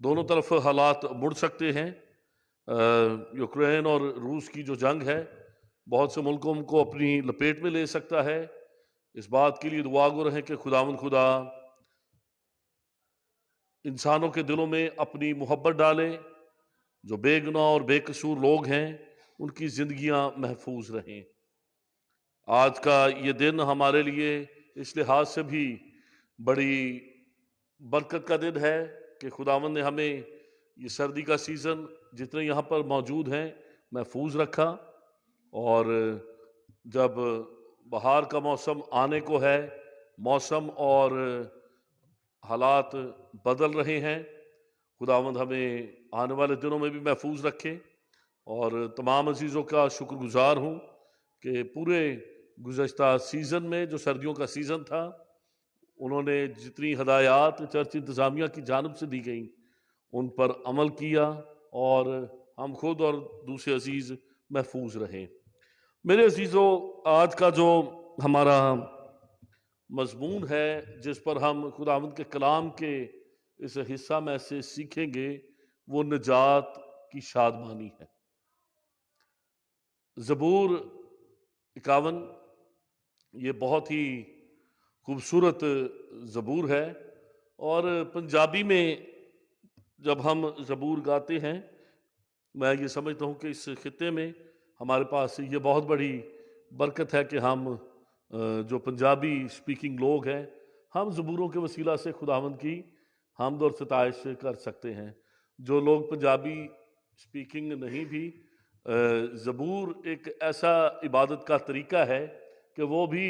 دونوں طرف حالات مڑ سکتے ہیں۔ یوکرین اور روس کی جو جنگ ہے بہت سے ملکوں کو اپنی لپیٹ میں لے سکتا ہے۔ اس بات کے لیے دعا گو رہیں کہ خداوند خدا انسانوں کے دلوں میں اپنی محبت ڈالے، جو بے گناہ اور بے قصور لوگ ہیں ان کی زندگیاں محفوظ رہیں۔ آج کا یہ دن ہمارے لیے اس لحاظ سے بھی بڑی برکت کا دن ہے کہ خداوند نے ہمیں یہ سردی کا سیزن جتنے یہاں پر موجود ہیں محفوظ رکھا، اور جب بہار کا موسم آنے کو ہے، موسم اور حالات بدل رہے ہیں، خداوند ہمیں آنے والے دنوں میں بھی محفوظ رکھے۔ اور تمام عزیزوں کا شکر گزار ہوں کہ پورے گزشتہ سیزن میں جو سردیوں کا سیزن تھا انہوں نے جتنی ہدایات چرچ انتظامیہ کی جانب سے دی گئیں ان پر عمل کیا اور ہم خود اور دوسرے عزیز محفوظ رہے۔ میرے عزیزوں، آج کا جو ہمارا مضمون ہے جس پر ہم خداوند کے کلام کے اس حصہ میں سے سیکھیں گے وہ نجات کی شادمانی ہے۔ زبور 51 یہ بہت ہی خوبصورت زبور ہے، اور پنجابی میں جب ہم زبور گاتے ہیں میں یہ سمجھتا ہوں کہ اس خطے میں ہمارے پاس یہ بہت بڑی برکت ہے کہ ہم جو پنجابی سپیکنگ لوگ ہیں ہم زبوروں کے وسیلہ سے خداوند کی حمد اور ستائش کر سکتے ہیں۔ جو لوگ پنجابی سپیکنگ نہیں بھی، زبور ایک ایسا عبادت کا طریقہ ہے کہ وہ بھی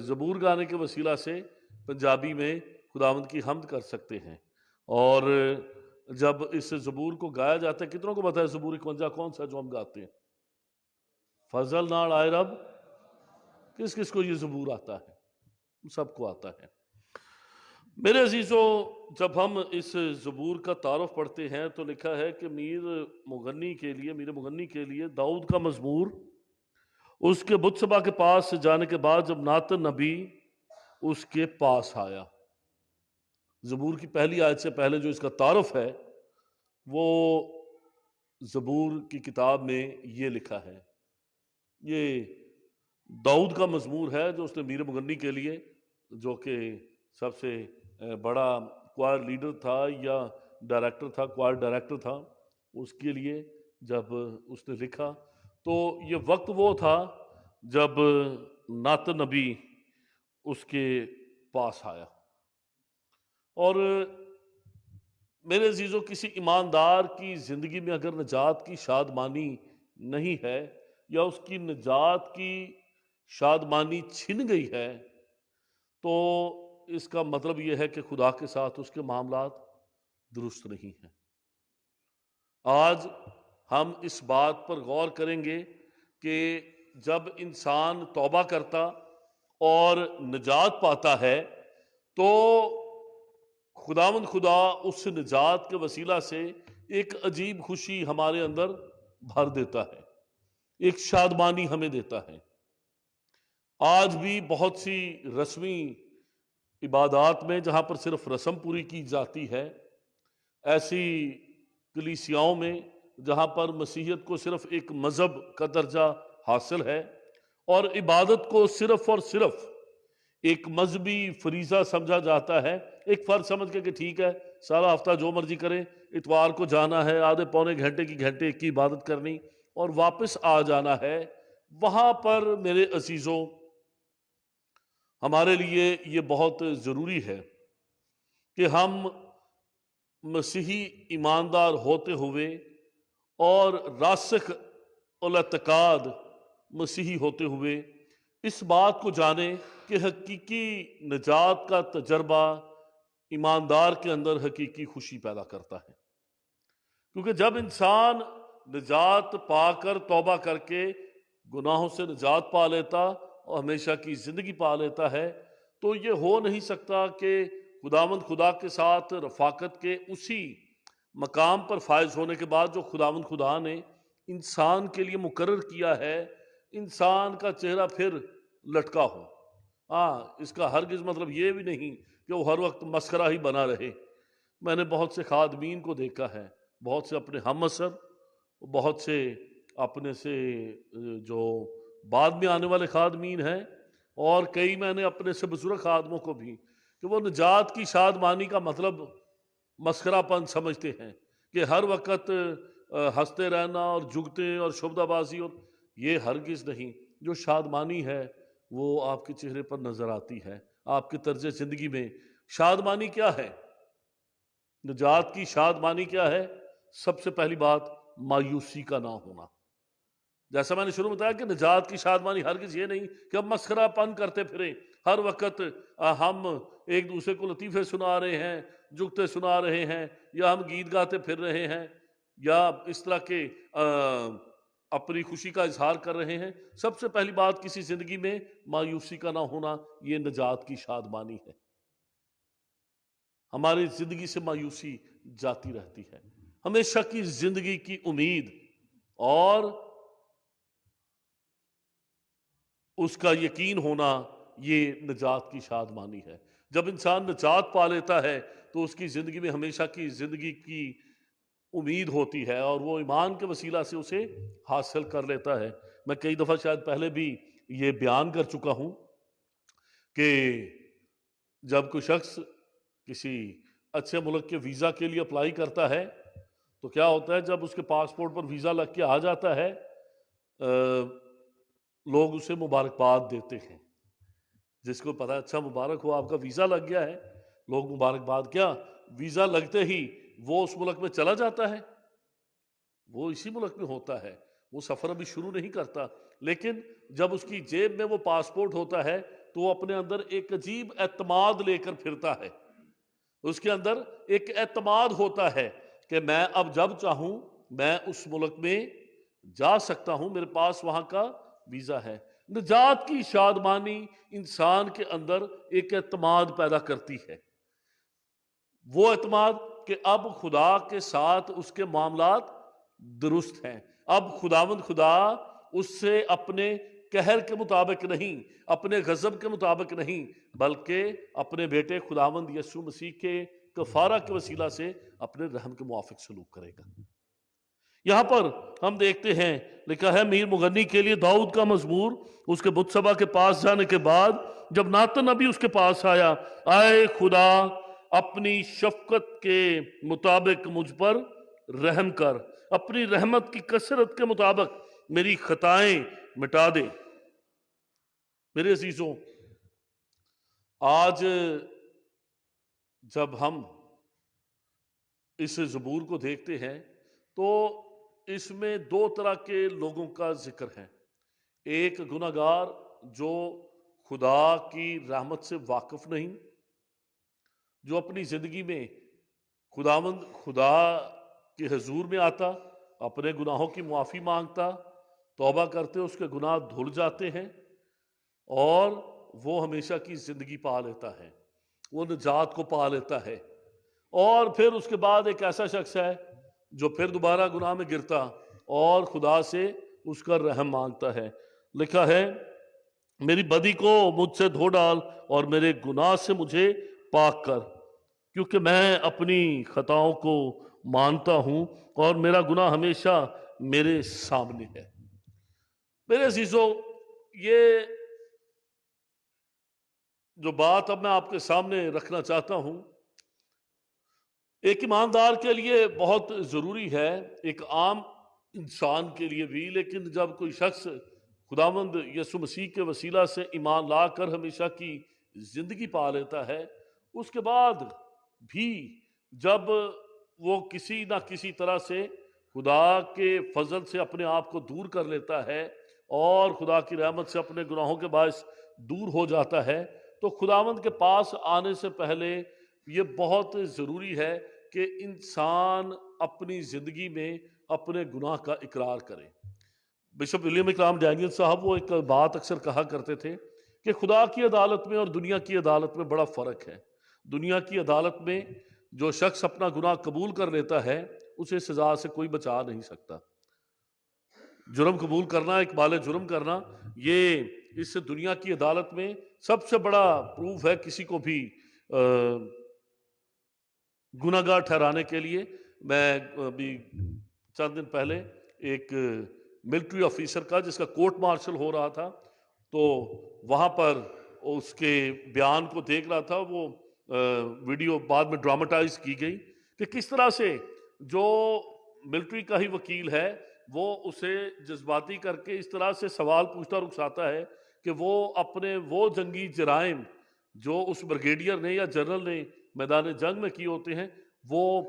زبور گانے کے وسیلہ سے پنجابی میں خداوند کی حمد کر سکتے ہیں۔ اور جب اس زبور کو گایا جاتا ہے، کتنوں کو پتہ ہے زبور 51 کون سا جو ہم گاتے ہیں؟ فضل نال آئے رب، کس کس کو یہ زبور آتا ہے؟ سب کو آتا ہے۔ میرے عزیزوں، جب ہم اس زبور کا تعارف پڑھتے ہیں تو لکھا ہے کہ میر مغنی کے لیے داؤد کا مزمور، اس کے بت سبا کے پاس جانے کے بعد جب ناتن نبی اس کے پاس آیا۔ زبور کی پہلی آیت سے پہلے جو اس کا تعارف ہے وہ زبور کی کتاب میں یہ لکھا ہے۔ یہ داؤد کا مزمور ہے جو اس نے میر مغنی کے لیے، جو کہ سب سے بڑا کوائر لیڈر تھا یا ڈائریکٹر تھا، کوائر ڈائریکٹر تھا، اس کے لیے جب اس نے لکھا تو یہ وقت وہ تھا جب ناتن نبی اس کے پاس آیا۔ اور میرے عزیزوں، کسی ایماندار کی زندگی میں اگر نجات کی شادمانی نہیں ہے یا اس کی نجات کی شادمانی چھن گئی ہے تو اس کا مطلب یہ ہے کہ خدا کے ساتھ اس کے معاملات درست نہیں ہیں۔ آج ہم اس بات پر غور کریں گے کہ جب انسان توبہ کرتا اور نجات پاتا ہے تو خداوند خدا اس نجات کے وسیلہ سے ایک عجیب خوشی ہمارے اندر بھر دیتا ہے، ایک شادمانی ہمیں دیتا ہے۔ آج بھی بہت سی رسمی عبادات میں جہاں پر صرف رسم پوری کی جاتی ہے، ایسی کلیسیاؤں میں جہاں پر مسیحیت کو صرف ایک مذہب کا درجہ حاصل ہے اور عبادت کو صرف اور صرف ایک مذہبی فریضہ سمجھا جاتا ہے، ایک فرض سمجھ کے کہ ٹھیک ہے سارا ہفتہ جو مرضی کریں، اتوار کو جانا ہے آدھے پونے گھنٹے کی عبادت کرنی اور واپس آ جانا ہے۔ وہاں پر میرے عزیزوں ہمارے لیے یہ بہت ضروری ہے کہ ہم مسیحی ایماندار ہوتے ہوئے اور راسخ الاعتقاد مسیحی ہوتے ہوئے اس بات کو جانیں کہ حقیقی نجات کا تجربہ ایماندار کے اندر حقیقی خوشی پیدا کرتا ہے. کیونکہ جب انسان نجات پا کر توبہ کر کے گناہوں سے نجات پا لیتا اور ہمیشہ کی زندگی پا لیتا ہے تو یہ ہو نہیں سکتا کہ خداوند خدا کے ساتھ رفاقت کے اسی مقام پر فائز ہونے کے بعد جو خداوند خدا نے انسان کے لیے مقرر کیا ہے انسان کا چہرہ پھر لٹکا ہو. اس کا ہرگز مطلب یہ بھی نہیں کہ وہ ہر وقت مسخرہ ہی بنا رہے. میں نے بہت سے خادمین کو دیکھا ہے، بہت سے اپنے ہم اثر، بہت سے اپنے سے جو بعد میں آنے والے خادمین ہیں، اور کئی میں نے اپنے سے بزرگ خادموں کو بھی، کہ وہ نجات کی شادمانی کا مطلب مسخرہ پن سمجھتے ہیں کہ ہر وقت ہنستے رہنا اور جگتے اور شبدہ بازی، اور یہ ہرگز نہیں. جو شادمانی ہے وہ آپ کے چہرے پر نظر آتی ہے. آپ کے طرز زندگی میں شادمانی کیا ہے؟ نجات کی شادمانی کیا ہے؟ سب سے پہلی بات مایوسی کا نہ ہونا. جیسا میں نے شروع میں بتایا کہ نجات کی شادمانی ہرگز یہ نہیں کہ ہم مسخرہ پن کرتے پھریں، ہر وقت ہم ایک دوسرے کو لطیفے سنا رہے ہیں، جگتے سنا رہے ہیں، یا ہم گیت گاتے پھر رہے ہیں، یا اس طرح کے اپنی خوشی کا اظہار کر رہے ہیں. سب سے پہلی بات کسی زندگی میں مایوسی کا نہ ہونا، یہ نجات کی شادمانی ہے. ہماری زندگی سے مایوسی جاتی رہتی ہے. ہمیشہ کی زندگی کی امید اور اس کا یقین ہونا، یہ نجات کی شادمانی ہے. جب انسان نجات پا لیتا ہے تو اس کی زندگی میں ہمیشہ کی زندگی کی امید ہوتی ہے، اور وہ ایمان کے وسیلہ سے اسے حاصل کر لیتا ہے. میں کئی دفعہ شاید پہلے بھی یہ بیان کر چکا ہوں کہ جب کوئی شخص کسی اچھے ملک کے ویزا کے لیے اپلائی کرتا ہے تو کیا ہوتا ہے، جب اس کے پاسپورٹ پر ویزا لگ کے آ جاتا ہے لوگ اسے مبارکباد دیتے ہیں. جس کو پتا ہے اچھا مبارک ہو آپ کا ویزا لگ گیا ہے، لوگ مبارکباد، کیا ویزا لگتے ہی وہ اس ملک میں چلا جاتا ہے؟ وہ اسی ملک میں ہوتا ہے، وہ سفر ابھی شروع نہیں کرتا. لیکن جب اس کی جیب میں وہ پاسپورٹ ہوتا ہے تو وہ اپنے اندر ایک عجیب اعتماد لے کر پھرتا ہے. اس کے اندر ایک اعتماد ہوتا ہے کہ میں اب جب چاہوں میں اس ملک میں جا سکتا ہوں، میرے پاس وہاں کا ویزا ہے. نجات کی شادمانی انسان کے اندر ایک اعتماد پیدا کرتی ہے. وہ اعتماد کہ اب خدا کے ساتھ اس کے معاملات درست ہیں. اب خداوند خدا اس سے اپنے قہر کے مطابق نہیں، اپنے غضب کے مطابق نہیں، بلکہ اپنے بیٹے خداوند یسوع مسیح کے کفارہ کے وسیلہ سے اپنے رحم کے موافق سلوک کرے گا. یہاں پر ہم دیکھتے ہیں لکھا ہے میر مغنی کے لیے داؤد کا مزمور، اس کے بت سبا کے پاس جانے کے بعد جب ناتن نبی اس کے پاس آیا، آئے خدا اپنی شفقت کے مطابق مجھ پر رحم کر، اپنی رحمت کی کثرت کے مطابق میری خطائیں مٹا دے. میرے عزیزوں، آج جب ہم اس زبور کو دیکھتے ہیں تو اس میں دو طرح کے لوگوں کا ذکر ہے. ایک گناہگار جو خدا کی رحمت سے واقف نہیں، جو اپنی زندگی میں خداوند خدا کے حضور میں آتا، اپنے گناہوں کی معافی مانگتا، توبہ کرتے، اس کے گناہ دھل جاتے ہیں اور وہ ہمیشہ کی زندگی پا لیتا ہے، وہ نجات کو پا لیتا ہے. اور پھر اس کے بعد ایک ایسا شخص ہے جو پھر دوبارہ گناہ میں گرتا اور خدا سے اس کا رحم مانگتا ہے. لکھا ہے میری بدی کو مجھ سے دھو ڈال اور میرے گناہ سے مجھے پاک کر، کیونکہ میں اپنی خطاؤں کو مانتا ہوں اور میرا گناہ ہمیشہ میرے سامنے ہے. میرے عزیزوں، یہ جو بات اب میں آپ کے سامنے رکھنا چاہتا ہوں ایک ایماندار کے لیے بہت ضروری ہے، ایک عام انسان کے لیے بھی. لیکن جب کوئی شخص خداوند یسوع مسیح کے وسیلہ سے ایمان لا کر ہمیشہ کی زندگی پا لیتا ہے، اس کے بعد بھی جب وہ کسی نہ کسی طرح سے خدا کے فضل سے اپنے آپ کو دور کر لیتا ہے اور خدا کی رحمت سے اپنے گناہوں کے باعث دور ہو جاتا ہے، تو خداوند کے پاس آنے سے پہلے یہ بہت ضروری ہے کہ انسان اپنی زندگی میں اپنے گناہ کا اقرار کرے۔ بشپ ولیم اکرام ڈینیل صاحب وہ ایک بات اکثر کہا کرتے تھے کہ خدا کی عدالت میں اور دنیا کی عدالت میں بڑا فرق ہے۔ دنیا کی عدالت میں جو شخص اپنا گناہ قبول کر لیتا ہے اسے سزا سے کوئی بچا نہیں سکتا۔ جرم قبول کرنا، اقبال جرم کرنا، یہ اس دنیا کی عدالت میں سب سے بڑا پروف ہے کسی کو بھی گناہ گار ٹھہرانے کے لیے۔ میں ابھی چند دن پہلے ایک ملٹری آفیسر کا جس کا کورٹ مارشل ہو رہا تھا، تو وہاں پر اس کے بیان کو دیکھ رہا تھا۔ وہ ویڈیو بعد میں ڈراماٹائز کی گئی کہ کس طرح سے جو ملٹری کا ہی وکیل ہے وہ اسے جذباتی کر کے اس طرح سے سوال پوچھتا اور اکساتا ہے کہ وہ اپنے وہ جنگی جرائم جو اس بریگیڈیئر نے یا جنرل نے میدان جنگ میں کیے ہوتے ہیں، وہ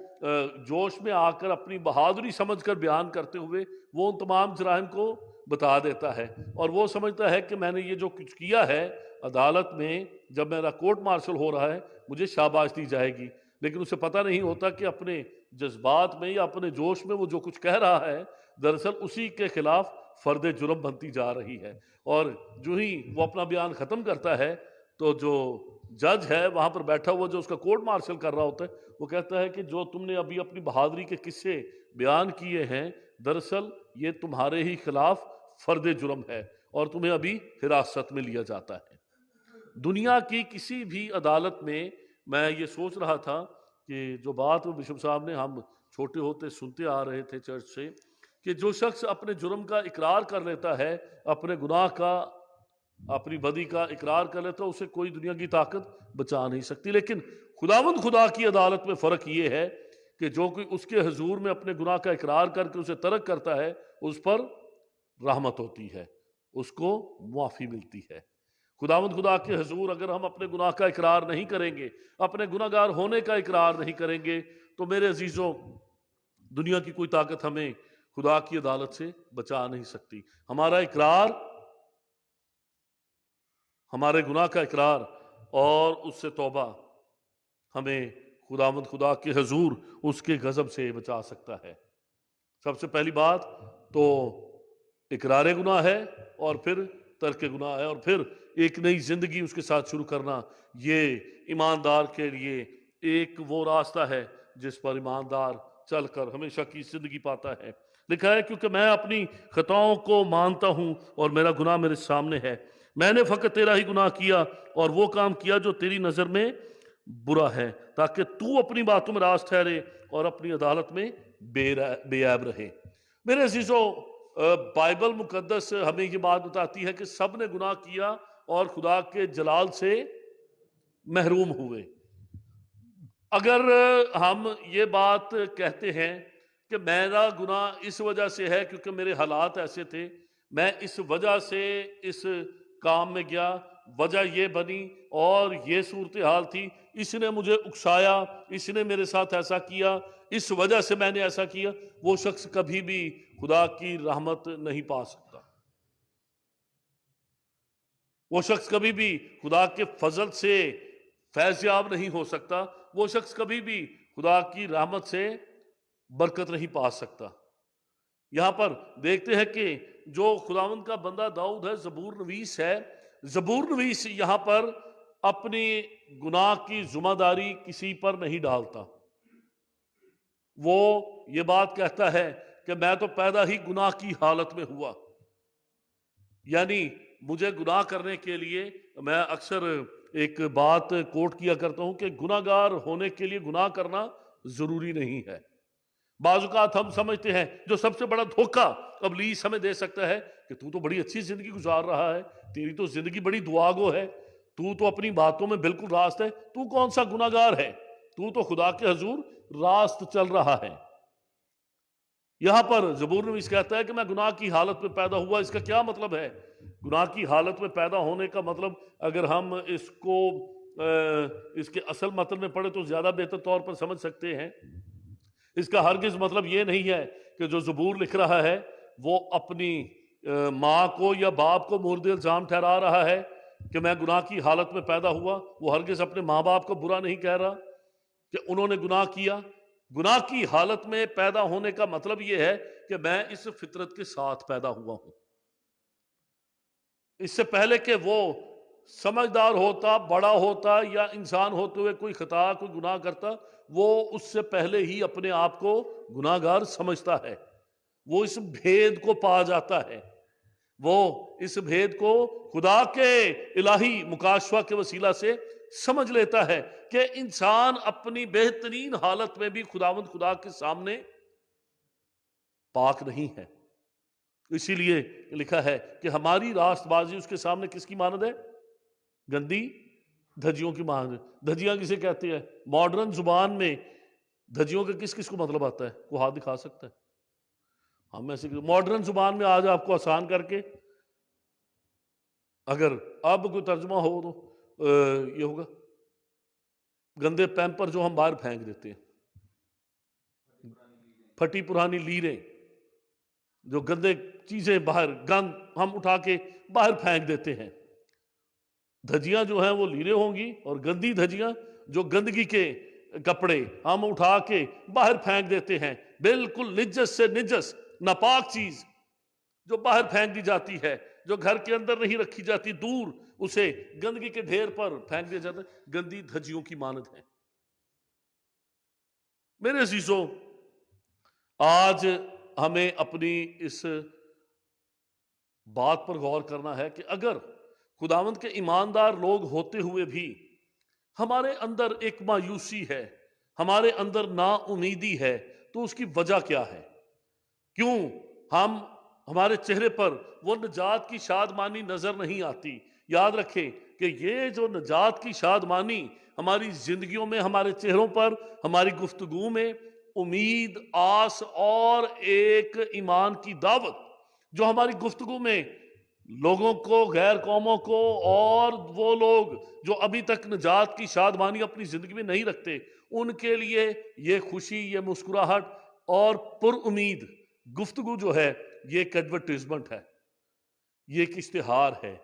جوش میں آ کر اپنی بہادری سمجھ کر بیان کرتے ہوئے وہ ان تمام جرائم کو بتا دیتا ہے، اور وہ سمجھتا ہے کہ میں نے یہ جو کچھ کیا ہے عدالت میں جب میرا کورٹ مارشل ہو رہا ہے مجھے شاباش دی جائے گی، لیکن اسے پتہ نہیں ہوتا کہ اپنے جذبات میں یا اپنے جوش میں وہ جو کچھ کہہ رہا ہے دراصل اسی کے خلاف فرد جرم بنتی جا رہی ہے۔ اور جو ہی وہ اپنا بیان ختم کرتا ہے تو جو جج ہے وہاں پر بیٹھا ہوا جو اس کا کورٹ مارشل کر رہا ہوتا ہے وہ کہتا ہے کہ جو تم نے ابھی اپنی بہادری کے قصے بیان کیے ہیں دراصل یہ تمہارے ہی خلاف فرد جرم ہے اور تمہیں ابھی حراست میں لیا جاتا ہے۔ دنیا کی کسی بھی عدالت میں یہ سوچ رہا تھا کہ جو بات بشپ صاحب نے ہم چھوٹے ہوتے سنتے آ رہے تھے چرچ سے، کہ جو شخص اپنے جرم کا اقرار کر لیتا ہے، اپنے گناہ کا، اپنی بدی کا اقرار کر لیتا ہے، اسے کوئی دنیا کی طاقت بچا نہیں سکتی۔ لیکن خداوند خدا کی عدالت میں فرق یہ ہے کہ جو کوئی اس کے حضور میں اپنے گناہ کا اقرار کر کے اسے ترک کرتا ہے اس پر رحمت ہوتی ہے، اس کو معافی ملتی ہے۔ خداوند خدا کے حضور اگر ہم اپنے گناہ کا اقرار نہیں کریں گے، اپنے گناہ گار ہونے کا اقرار نہیں کریں گے، تو میرے عزیزوں دنیا کی کوئی طاقت ہمیں خدا کی عدالت سے بچا نہیں سکتی۔ ہمارا اقرار، ہمارے گناہ کا اقرار اور اس سے توبہ ہمیں خداوند خدا کے حضور اس کے غضب سے بچا سکتا ہے۔ سب سے پہلی بات تو اقرار گناہ ہے، اور پھر ترک گناہ ہے، اور پھر ایک نئی زندگی اس کے ساتھ شروع کرنا۔ یہ ایماندار کے لیے ایک وہ راستہ ہے جس پر ایماندار چل کر ہمیشہ کی زندگی پاتا ہے۔ لکھا ہے کیونکہ میں اپنی خطاؤں کو مانتا ہوں اور میرا گناہ میرے سامنے ہے، میں نے فقط تیرا ہی گناہ کیا اور وہ کام کیا جو تیری نظر میں برا ہے، تاکہ تو اپنی باتوں میں راست ٹھہرے اور اپنی عدالت میں بے عیب رہے۔ میرے عزیزوں، بائبل مقدس ہمیں یہ بات بتاتی ہے کہ سب نے گناہ کیا اور خدا کے جلال سے محروم ہوئے۔ اگر ہم یہ بات کہتے ہیں کہ میرا گناہ اس وجہ سے ہے کیونکہ میرے حالات ایسے تھے، میں اس وجہ سے اس کام میں گیا، وجہ یہ بنی اور یہ صورتحال تھی، اس نے مجھے اکسایا، اس نے میرے ساتھ ایسا کیا، اس وجہ سے میں نے ایسا کیا، وہ شخص کبھی بھی خدا کی رحمت نہیں پا سکتا۔ وہ شخص کبھی بھی خدا کے فضل سے فیض یاب نہیں ہو سکتا، وہ شخص کبھی بھی خدا کی رحمت سے برکت نہیں پا سکتا۔ یہاں پر دیکھتے ہیں کہ جو خداوند کا بندہ داؤد ہے، زبور نویس ہے، زبور نویس یہاں پر اپنی گناہ کی ذمہ داری کسی پر نہیں ڈالتا۔ وہ یہ بات کہتا ہے کہ میں تو پیدا ہی گناہ کی حالت میں ہوا، یعنی مجھے گناہ کرنے کے لیے، میں اکثر ایک بات کوٹ کیا کرتا ہوں کہ گناہ گار ہونے کے لیے گناہ کرنا ضروری نہیں ہے۔ بعض اوقات ہم سمجھتے ہیں جو سب سے بڑا دھوکہ ابلیس ہمیں دے سکتا ہے کہ تو اپنی اچھی زندگی گزار رہا ہے، تیری تو زندگی بڑی دعا گو ہے، تو اپنی باتوں میں بالکل راست ہے، تو کون سا گناہ گار ہے، تو خدا کے حضور راست چل رہا ہے۔ یہاں پر زبور نویس کہتا ہے کہ میں گناہ کی حالت میں پیدا ہوا۔ اس کا کیا مطلب ہے؟ گناہ کی حالت میں پیدا ہونے کا مطلب اگر ہم اس کو اس کے اصل متن میں پڑھے تو زیادہ بہتر طور پر سمجھ سکتے ہیں۔ اس کا ہرگز مطلب یہ نہیں ہے کہ جو زبور لکھ رہا ہے وہ اپنی ماں کو یا باپ کو مورد الزام ٹھہرا رہا ہے کہ میں گناہ کی حالت میں پیدا ہوا۔ وہ ہرگز اپنے ماں باپ کو برا نہیں کہہ رہا کہ انہوں نے گناہ کیا۔ گناہ کی حالت میں پیدا ہونے کا مطلب یہ ہے کہ میں اس فطرت کے ساتھ پیدا ہوا ہوں۔ اس سے پہلے کہ وہ سمجھدار ہوتا، بڑا ہوتا یا انسان ہوتے ہوئے کوئی خطا کوئی گناہ کرتا، وہ اس سے پہلے ہی اپنے آپ کو گناہ گار سمجھتا ہے۔ وہ اس بھید کو پا جاتا ہے، وہ اس بھید کو خدا کے الہی مکاشفہ کے وسیلہ سے سمجھ لیتا ہے کہ انسان اپنی بہترین حالت میں بھی خداوند خدا کے سامنے پاک نہیں ہے۔ اسی لیے لکھا ہے کہ ہماری راست بازی اس کے سامنے کس کی مانند ہے؟ گندی دھجیوں کی مانند۔ دھجیاں کسے کہتے ہیں؟ ماڈرن زبان میں دھجیوں کا کس کس کو مطلب آتا ہے؟ کوئی ہاتھ دکھا سکتا ہے؟ ہم ایسے ماڈرن زبان میں آج آپ کو آسان کر کے اگر اب کوئی ترجمہ ہو تو یہ ہوگا گندے پیمپر جو ہم باہر پھینک دیتے ہیں، پھٹی پرانی لیریں، جو گندے چیزیں باہر گند ہم اٹھا کے باہر پھینک دیتے ہیں۔ دھجیاں جو ہیں وہ لیریں ہوں گی، اور گندی دھجیاں جو گندگی کے کپڑے ہم اٹھا کے باہر پھینک دیتے ہیں، بالکل نجس سے نجس ناپاک چیز جو باہر پھینک دی جاتی ہے، جو گھر کے اندر نہیں رکھی جاتی، دور اسے گندگی کے ڈھیر پر پھینک دیا جاتا ہے، گندی دھجیوں کی مانند ہے۔ میرے عزیزوں، آج ہمیں اپنی اس بات پر غور کرنا ہے کہ اگر خداوند کے ایماندار لوگ ہوتے ہوئے بھی ہمارے اندر ایک مایوسی ہے، ہمارے اندر نا امیدی ہے، تو اس کی وجہ کیا ہے؟ کیوں ہمارے چہرے پر وہ نجات کی شادمانی نظر نہیں آتی؟ یاد رکھیں کہ یہ جو نجات کی شادمانی ہماری زندگیوں میں، ہمارے چہروں پر، ہماری گفتگو میں امید، آس اور ایک ایمان کی دعوت جو ہماری گفتگو میں لوگوں کو، غیر قوموں کو اور وہ لوگ جو ابھی تک نجات کی شادمانی اپنی زندگی میں نہیں رکھتے، ان کے لیے یہ خوشی، یہ مسکراہٹ اور پر امید گفتگو جو ہے، یہ ایک ایڈورٹائزمنٹ ہے، یہ ایک اشتہار ہے۔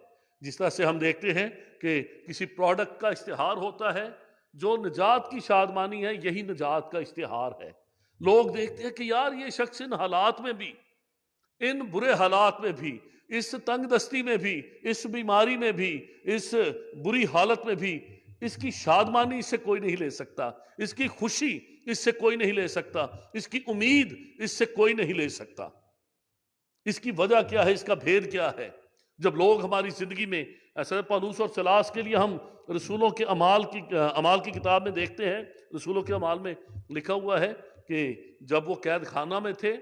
جس طرح سے ہم دیکھتے ہیں کہ کسی پروڈکٹ کا اشتہار ہوتا ہے، جو نجات کی شادمانی ہے یہی نجات کا اشتہار ہے۔ لوگ دیکھتے ہیں کہ یار یہ شخص ان حالات میں بھی، ان برے حالات میں بھی، اس تنگ دستی میں بھی، اس بیماری میں بھی، اس بری حالت میں بھی، اس کی شادمانی اس سے کوئی نہیں لے سکتا، اس کی خوشی اس سے کوئی نہیں لے سکتا، اس کی امید اس سے کوئی نہیں لے سکتا۔ اس کی وجہ کیا ہے؟ اس کا بھید کیا ہے؟ جب لوگ ہماری زندگی میں، ایسا پولس اور سلاس کے لیے ہم رسولوں کے اعمال کی کتاب میں دیکھتے ہیں، رسولوں کے اعمال میں لکھا ہوا ہے کہ جب وہ قید خانہ میں تھے،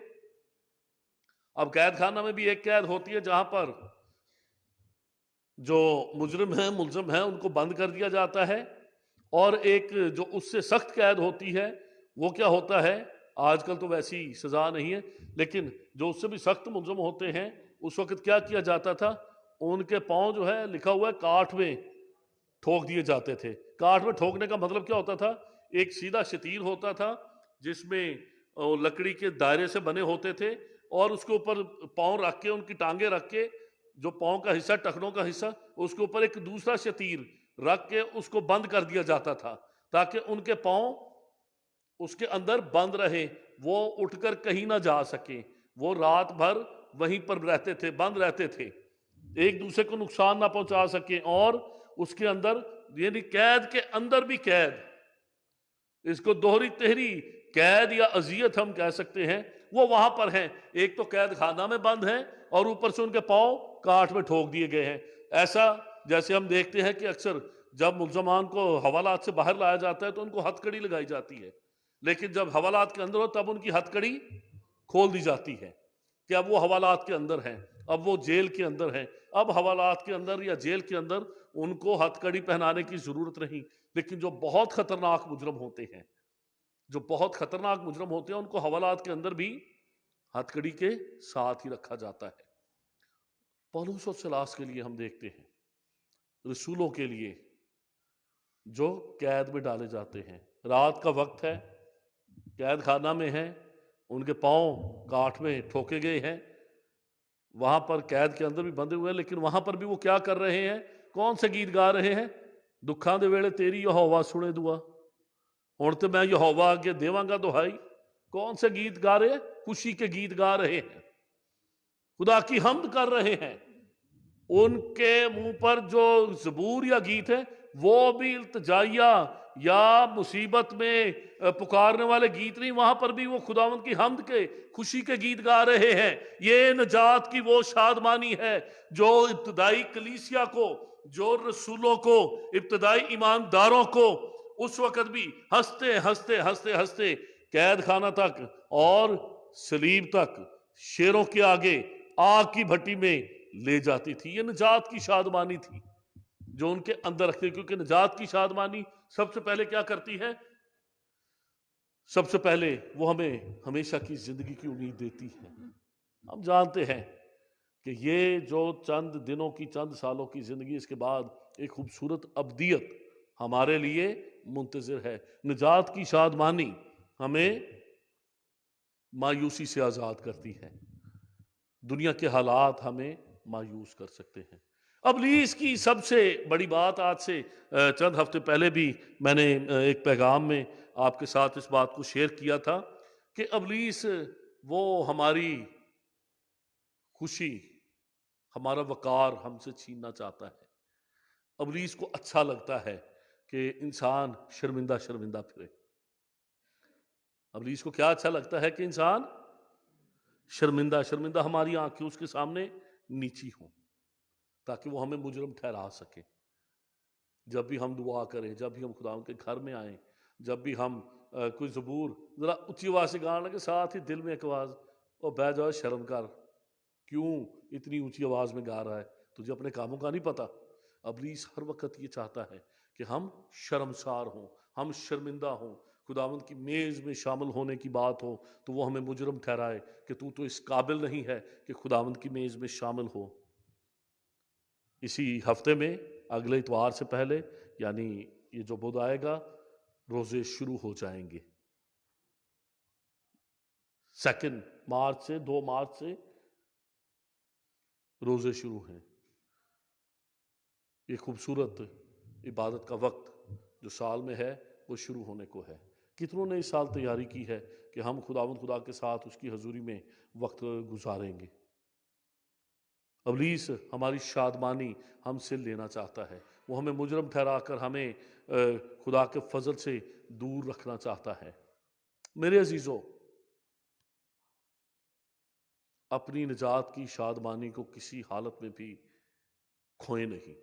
اب قید خانہ میں بھی ایک قید ہوتی ہے جہاں پر جو مجرم ہیں، ملزم ہیں، ان کو بند کر دیا جاتا ہے، اور ایک جو اس سے سخت قید ہوتی ہے وہ کیا ہوتا ہے؟ آج کل تو ویسی سزا نہیں ہے، لیکن جو اس سے بھی سخت ملزم ہوتے ہیں اس وقت کیا کیا جاتا تھا؟ ان کے پاؤں جو ہے لکھا ہوا ہے کاٹھ میں ٹھوک دیے جاتے تھے۔ کاٹھ میں ٹھوکنے کا مطلب کیا ہوتا تھا؟ ایک سیدھا شتیر ہوتا تھا جس میں لکڑی کے دائرے سے بنے ہوتے تھے، اور اس کے اوپر پاؤں رکھ کے، ان کی ٹانگیں رکھ کے، جو پاؤں کا حصہ، ٹخنوں کا حصہ، اس کے اوپر ایک دوسرا شتیر رکھ کے اس کو بند کر دیا جاتا تھا تاکہ ان کے پاؤں اس کے اندر بند رہے، وہ اٹھ کر کہیں نہ جا سکیں، وہ رات بھر وہیں پر رہتے تھے، بند رہتے تھے، ایک دوسرے کو نقصان نہ پہنچا سکیں۔ اور اس کے اندر، یعنی قید کے اندر بھی قید، اس کو دوہری تہری قید یا اذیت ہم کہہ سکتے ہیں، وہ وہاں پر ہیں۔ ایک تو قید خانہ میں بند ہیں، اور اوپر سے ان کے پاؤں کاٹھ میں ٹھوک دیے گئے ہیں۔ ایسا جیسے ہم دیکھتے ہیں کہ اکثر جب ملزمان کو حوالات سے باہر لایا جاتا ہے تو ان کو ہتھ کڑی لگائی جاتی ہے، لیکن جب حوالات کے اندر ہو تب ان کی ہتھ کڑی کھول دی جاتی ہے کہ اب وہ حوالات کے اندر ہیں، اب وہ جیل کے اندر ہیں۔ اب حوالات کے اندر یا جیل کے اندر ان کو ہتھ کڑی پہنانے کی ضرورت نہیں، لیکن جو بہت خطرناک مجرم ہوتے ہیں، جو بہت خطرناک مجرم ہوتے ہیں، ان کو حوالات کے اندر بھی ہتھ کڑی کے ساتھ ہی رکھا جاتا ہے۔ پولس اور سلاس کے لیے ہم دیکھتے ہیں، رسولوں کے لیے جو قید میں ڈالے جاتے ہیں. رات کا وقت ہے، قید خانہ میں ہیں، ان کے پاؤں کاٹھ میں ٹھوکے گئے ہیں، وہاں پر قید کے اندر بھی بندھے ہوئے ہیں، لیکن وہاں پر بھی وہ کیا کر رہے ہیں؟ کون سے گیت گا رہے ہیں؟ دکھاں دے ویلے تیری یہوہ سنے دعا، ہن تے میں یہوہ اگے دیواں گا دہائی. کون سے گیت گا رہے ہیں؟ خوشی کے گیت گا رہے ہیں، خدا کی حمد کر رہے ہیں. ان کے منہ پر جو زبور یا گیت ہے وہ بھی التجائیہ یا مصیبت میں پکارنے والے گیت نہیں، وہاں پر بھی وہ خداوند کی حمد کے خوشی کے گیت گا رہے ہیں. یہ نجات کی وہ شادمانی ہے جو ابتدائی کلیسیا کو، جو رسولوں کو، ابتدائی ایمانداروں کو اس وقت بھی ہنستے ہنستے ہنستے ہنستے قید خانہ تک اور صلیب تک، شیروں کے آگے آگ کی بھٹی میں لے جاتی تھی. یہ نجات کی شادمانی تھی جو ان کے اندر رکھتے، کیونکہ نجات کی شادمانی سب سے پہلے کیا کرتی ہے؟ سب سے پہلے وہ ہمیں ہمیشہ کی زندگی کی امید دیتی ہے. ہم جانتے ہیں کہ یہ جو چند دنوں کی، چند سالوں کی زندگی، اس کے بعد ایک خوبصورت ابدیت ہمارے لیے منتظر ہے. نجات کی شادمانی ہمیں مایوسی سے آزاد کرتی ہے. دنیا کے حالات ہمیں مایوس کر سکتے ہیں. ابلیس کی سب سے بڑی بات، آج سے چند ہفتے پہلے بھی میں نے ایک پیغام میں آپ کے ساتھ اس بات کو شیئر کیا تھا کہ ابلیس وہ ہماری خوشی، ہمارا وقار ہم سے چھیننا چاہتا ہے. ابلیس کو اچھا لگتا ہے کہ انسان شرمندہ شرمندہ پھرے. ابلیس کو کیا اچھا لگتا ہے؟ کہ انسان شرمندہ شرمندہ، ہماری آنکھیں اس کے سامنے نیچی ہوں، تاکہ وہ ہمیں مجرم ٹھہرا سکے. جب بھی ہم دعا کریں، جب بھی ہم خدا ان کے گھر میں آئیں، جب بھی ہم کوئی زبور ذرا اونچی آواز سے گانے لگے، ساتھ ہی دل میں ایک آواز، او بہ جاؤ، شرم کر، کیوں اتنی اونچی آواز میں گا رہا ہے؟ تجھے اپنے کاموں کا نہیں پتا؟ ابلیس ہر وقت یہ چاہتا ہے کہ ہم شرمسار ہوں، ہم شرمندہ ہوں. خداوند کی میز میں شامل ہونے کی بات ہو تو وہ ہمیں مجرم ٹھہرائے کہ تو اس قابل نہیں ہے کہ خداوند کی میز میں شامل ہو. اسی ہفتے میں اگلے اتوار سے پہلے، یعنی یہ جو بدھ آئے گا، روزے شروع ہو جائیں گے. 2 مارچ سے 2 مارچ سے روزے شروع ہیں. یہ خوبصورت عبادت کا وقت جو سال میں ہے وہ شروع ہونے کو ہے. کتنوں نے اس سال تیاری کی ہے کہ ہم خداوند خدا کے ساتھ اس کی حضوری میں وقت گزاریں گے. ابلیس ہماری شادمانی ہم سے لینا چاہتا ہے، وہ ہمیں مجرم ٹھہرا کر ہمیں خدا کے فضل سے دور رکھنا چاہتا ہے. میرے عزیزو، اپنی نجات کی شادمانی کو کسی حالت میں بھی کھوئیں نہیں.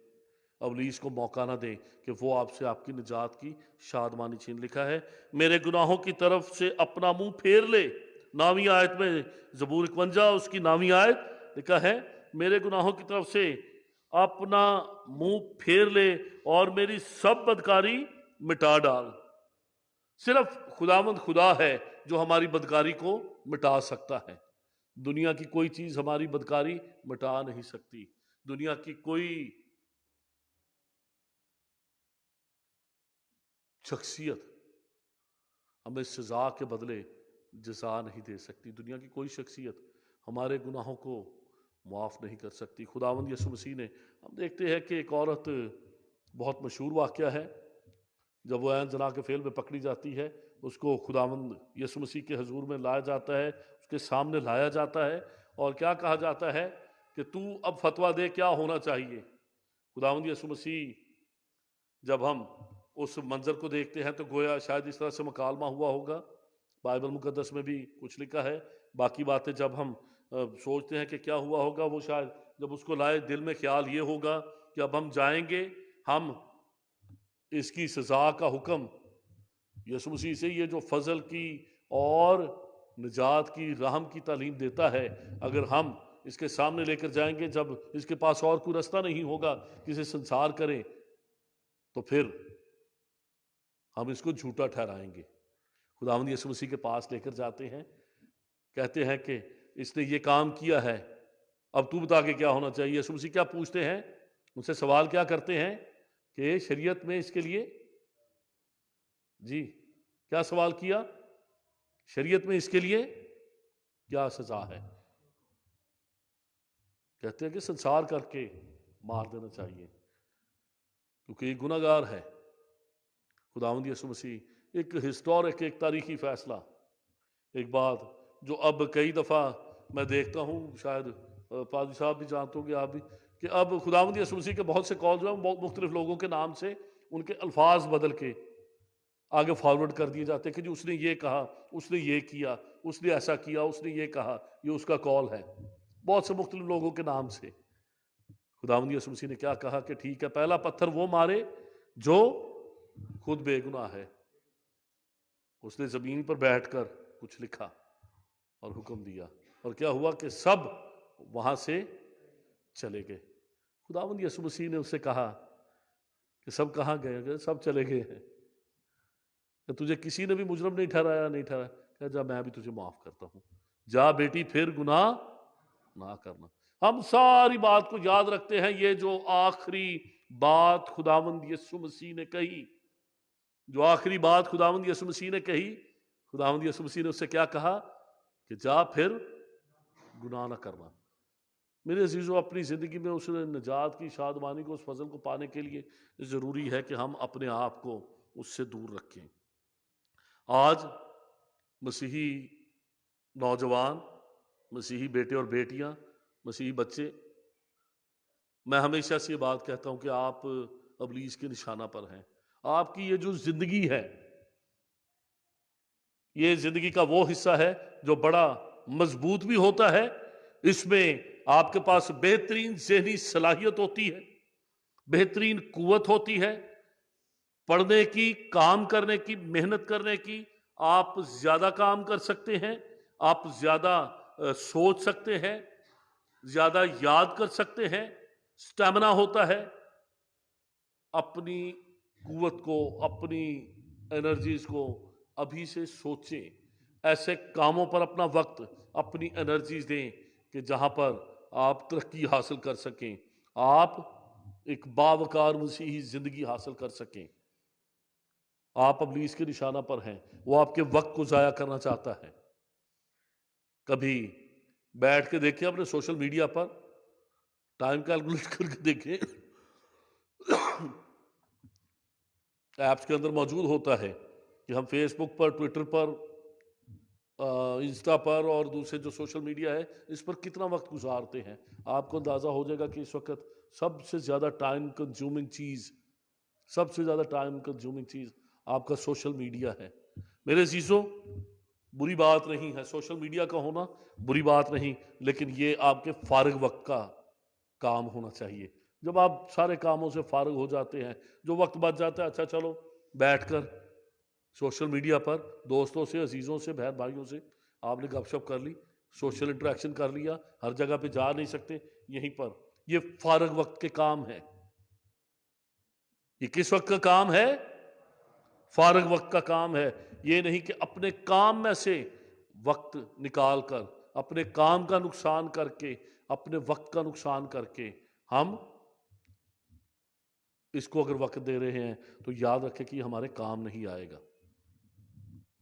ابلیس کو موقع نہ دیں کہ وہ آپ سے آپ کی نجات کی شادمانی چھین. لکھا ہے میرے گناہوں کی طرف سے اپنا منہ پھیر لے. 9ویں آیت میں، زبور 51 اس کی 9ویں آیت لکھا ہے میرے گناہوں کی طرف سے اپنا منہ پھیر لے اور میری سب بدکاری مٹا ڈال. صرف خداوند خدا ہے جو ہماری بدکاری کو مٹا سکتا ہے. دنیا کی کوئی چیز ہماری بدکاری مٹا نہیں سکتی. دنیا کی کوئی شخصیت ہمیں سزا کے بدلے جزا نہیں دے سکتی. دنیا کی کوئی شخصیت ہمارے گناہوں کو معاف نہیں کر سکتی. خداوند یسوع مسیح نے، ہم دیکھتے ہیں کہ ایک عورت، بہت مشہور واقعہ ہے، جب وہ عین زنا کے فعل میں پکڑی جاتی ہے، اس کو خداوند یسوع مسیح کے حضور میں لایا جاتا ہے، اس کے سامنے لایا جاتا ہے، اور کیا کہا جاتا ہے کہ تو اب فتویٰ دے کیا ہونا چاہیے. خداوند یسوع مسیح، جب ہم اس منظر کو دیکھتے ہیں تو گویا شاید اس طرح سے مکالمہ ہوا ہوگا. بائبل مقدس میں بھی کچھ لکھا ہے. باقی باتیں جب ہم سوچتے ہیں کہ کیا ہوا ہوگا، وہ شاید جب اس کو لائے دل میں خیال یہ ہوگا کہ اب ہم جائیں گے، ہم اس کی سزا کا حکم یسوع مسیح سے، یہ جو فضل کی اور نجات کی رحم کی تعلیم دیتا ہے، اگر ہم اس کے سامنے لے کر جائیں گے، جب اس کے پاس اور کوئی رستہ نہیں ہوگا کسی سنسار کریں، تو پھر ہم اس کو جھوٹا ٹھہرائیں گے. خداوند یسوع مسیح کے پاس لے کر جاتے ہیں، کہتے ہیں کہ اس نے یہ کام کیا ہے، اب تو بتا کہ کیا ہونا چاہیے. یسوع مسیح کیا پوچھتے ہیں؟ ان سے سوال کیا کرتے ہیں کہ شریعت میں اس کے لیے جی کیا سوال کیا؟ شریعت میں اس کے لیے کیا سزا ہے؟ کہتے ہیں کہ سنسار کر کے مار دینا چاہیے، کیونکہ یہ گناہ گار ہے۔ خداوند یسوع مسیح ایک ہسٹورک، ایک تاریخی فیصلہ، ایک بات جو اب کئی دفعہ میں دیکھتا ہوں، شاید پادری صاحب بھی جانتے ہوں گے، آپ بھی، کہ اب خداوند یسوع مسیح کے بہت سے کال جو ہیں بہت مختلف لوگوں کے نام سے ان کے الفاظ بدل کے آگے فارورڈ کر دیے جاتے ہیں کہ جی اس نے یہ کہا، اس نے یہ کیا، اس نے ایسا کیا، اس نے یہ کہا، یہ اس کا کال ہے، بہت سے مختلف لوگوں کے نام سے۔ خداوند یسوع مسیح نے کیا کہا کہ ٹھیک ہے، پہلا پتھر وہ مارے جو خود بے گناہ ہے۔ اس نے زمین پر بیٹھ کر کچھ لکھا اور حکم دیا، اور کیا ہوا کہ سب وہاں سے چلے گئے۔ خداوند یسوع مسیح نے اس سے کہا کہ سب کہاں گئے؟ سب چلے گئے ہیں، کہ تجھے کسی نے بھی مجرم نہیں ٹھہرایا، نہیں ٹھہرایا، کہ جا میں بھی تجھے معاف کرتا ہوں، جا بیٹی پھر گناہ نہ کرنا۔ ہم ساری بات کو یاد رکھتے ہیں، یہ جو آخری بات خداوند یسوع مسیح نے کہی، جو آخری بات خداوند یسوع مسیح نے کہی، خداوند یسوع مسیح نے اس سے کیا کہا کہ جا پھر گناہ نہ کرنا۔ میرے عزیزو، اپنی زندگی میں اس نجات کی شادمانی کو، اس فضل کو پانے کے لیے ضروری ہے کہ ہم اپنے آپ کو اس سے دور رکھیں۔ آج مسیحی نوجوان، مسیحی بیٹے اور بیٹیاں، مسیحی بچے، میں ہمیشہ سے یہ بات کہتا ہوں کہ آپ ابلیس کے نشانہ پر ہیں۔ آپ کی یہ جو زندگی ہے، یہ زندگی کا وہ حصہ ہے جو بڑا مضبوط بھی ہوتا ہے، اس میں آپ کے پاس بہترین ذہنی صلاحیت ہوتی ہے، بہترین قوت ہوتی ہے پڑھنے کی، کام کرنے کی، محنت کرنے کی۔ آپ زیادہ کام کر سکتے ہیں، آپ زیادہ سوچ سکتے ہیں، زیادہ یاد کر سکتے ہیں، سٹیمنا ہوتا ہے۔ اپنی قوت کو، اپنی انرجیز کو ابھی سے سوچیں، ایسے کاموں پر اپنا وقت، اپنی انرجیز دیں کہ جہاں پر آپ ترقی حاصل کر سکیں، آپ ایک باوقار مسیحی زندگی حاصل کر سکیں۔ آپ ابلیس کے نشانہ پر ہیں، وہ آپ کے وقت کو ضائع کرنا چاہتا ہے۔ کبھی بیٹھ کے دیکھیں اپنے سوشل میڈیا پر، ٹائم کیلکولیٹ کر کے دیکھیں، ایپس کے اندر موجود ہوتا ہے کہ ہم فیس بک پر، ٹویٹر پر، انسٹا پر اور دوسرے جو سوشل میڈیا ہے اس پر کتنا وقت گزارتے ہیں۔ آپ کو اندازہ ہو جائے گا کہ اس وقت سب سے زیادہ ٹائم کنزیومنگ چیز، سب سے زیادہ ٹائم کنزیومنگ چیز آپ کا سوشل میڈیا ہے۔ میرے عزیزوں، بری بات نہیں ہے سوشل میڈیا کا ہونا، بری بات نہیں، لیکن یہ آپ کے فارغ وقت کا کام ہونا چاہیے۔ جب آپ سارے کاموں سے فارغ ہو جاتے ہیں، جو وقت بچ جاتا ہے، اچھا چلو بیٹھ کر سوشل میڈیا پر دوستوں سے، عزیزوں سے، بہن بھائیوں سے آپ نے گپ شپ کر لی، سوشل انٹریکشن کر لیا، ہر جگہ پہ جا نہیں سکتے، یہیں پر یہ فارغ وقت کے کام ہے۔ یہ کس وقت کا کام ہے؟ فارغ وقت کا کام ہے۔ یہ نہیں کہ اپنے کام میں سے وقت نکال کر، اپنے کام کا نقصان کر کے، اپنے وقت کا نقصان کر کے ہم اس کو اگر وقت دے رہے ہیں تو یاد رکھیں کہ یہ ہمارے کام نہیں آئے گا۔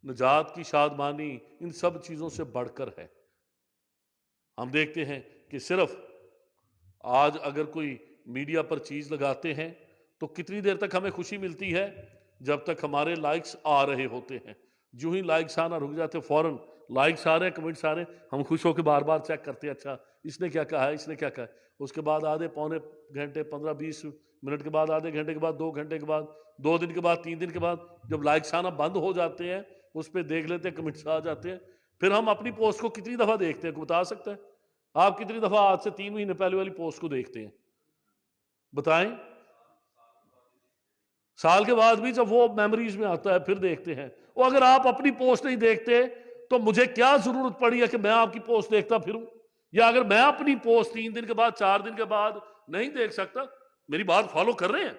نجات کی شادمانی ان سب چیزوں سے بڑھ کر ہے۔ ہم دیکھتے ہیں کہ صرف آج اگر کوئی میڈیا پر چیز لگاتے ہیں تو کتنی دیر تک ہمیں خوشی ملتی ہے؟ جب تک ہمارے لائکس آ رہے ہوتے ہیں۔ جو ہی لائکس آنا رک جاتے، فوراً لائکس آ رہے ہیں، کمنٹس آ رہے ہیں، ہم خوش ہو کے بار بار چیک کرتے ہیں، اچھا اس نے کیا کہا ہے، اس نے کیا کہا ہے۔ اس کے بعد آدھے پونے گھنٹے، 15-20 منٹ کے بعد، آدھے گھنٹے کے بعد، 2 گھنٹے کے بعد، 2 دن کے بعد، 3 دن کے بعد جب لائکس آنا بند ہو جاتے ہیں، اس پہ دیکھ لیتے ہیں، کمنٹس آ جاتے ہیں، پھر ہم اپنی پوسٹ کو کتنی دفعہ دیکھتے ہیں؟ کوئی بتا سکتا ہے؟ آپ کتنی دفعہ آج سے 3 مہینے پہلے والی پوسٹ کو دیکھتے ہیں؟ بتائیں۔ سال کے بعد بھی جب وہ میموریز میں آتا ہے پھر دیکھتے ہیں۔ وہ اگر آپ اپنی پوسٹ نہیں دیکھتے تو مجھے کیا ضرورت پڑی ہے کہ میں آپ کی پوسٹ دیکھتا پھروں؟ یا اگر میں اپنی پوسٹ 3 دن کے بعد، 4 دن کے بعد نہیں دیکھ سکتا، میری بات فالو کر رہے ہیں؟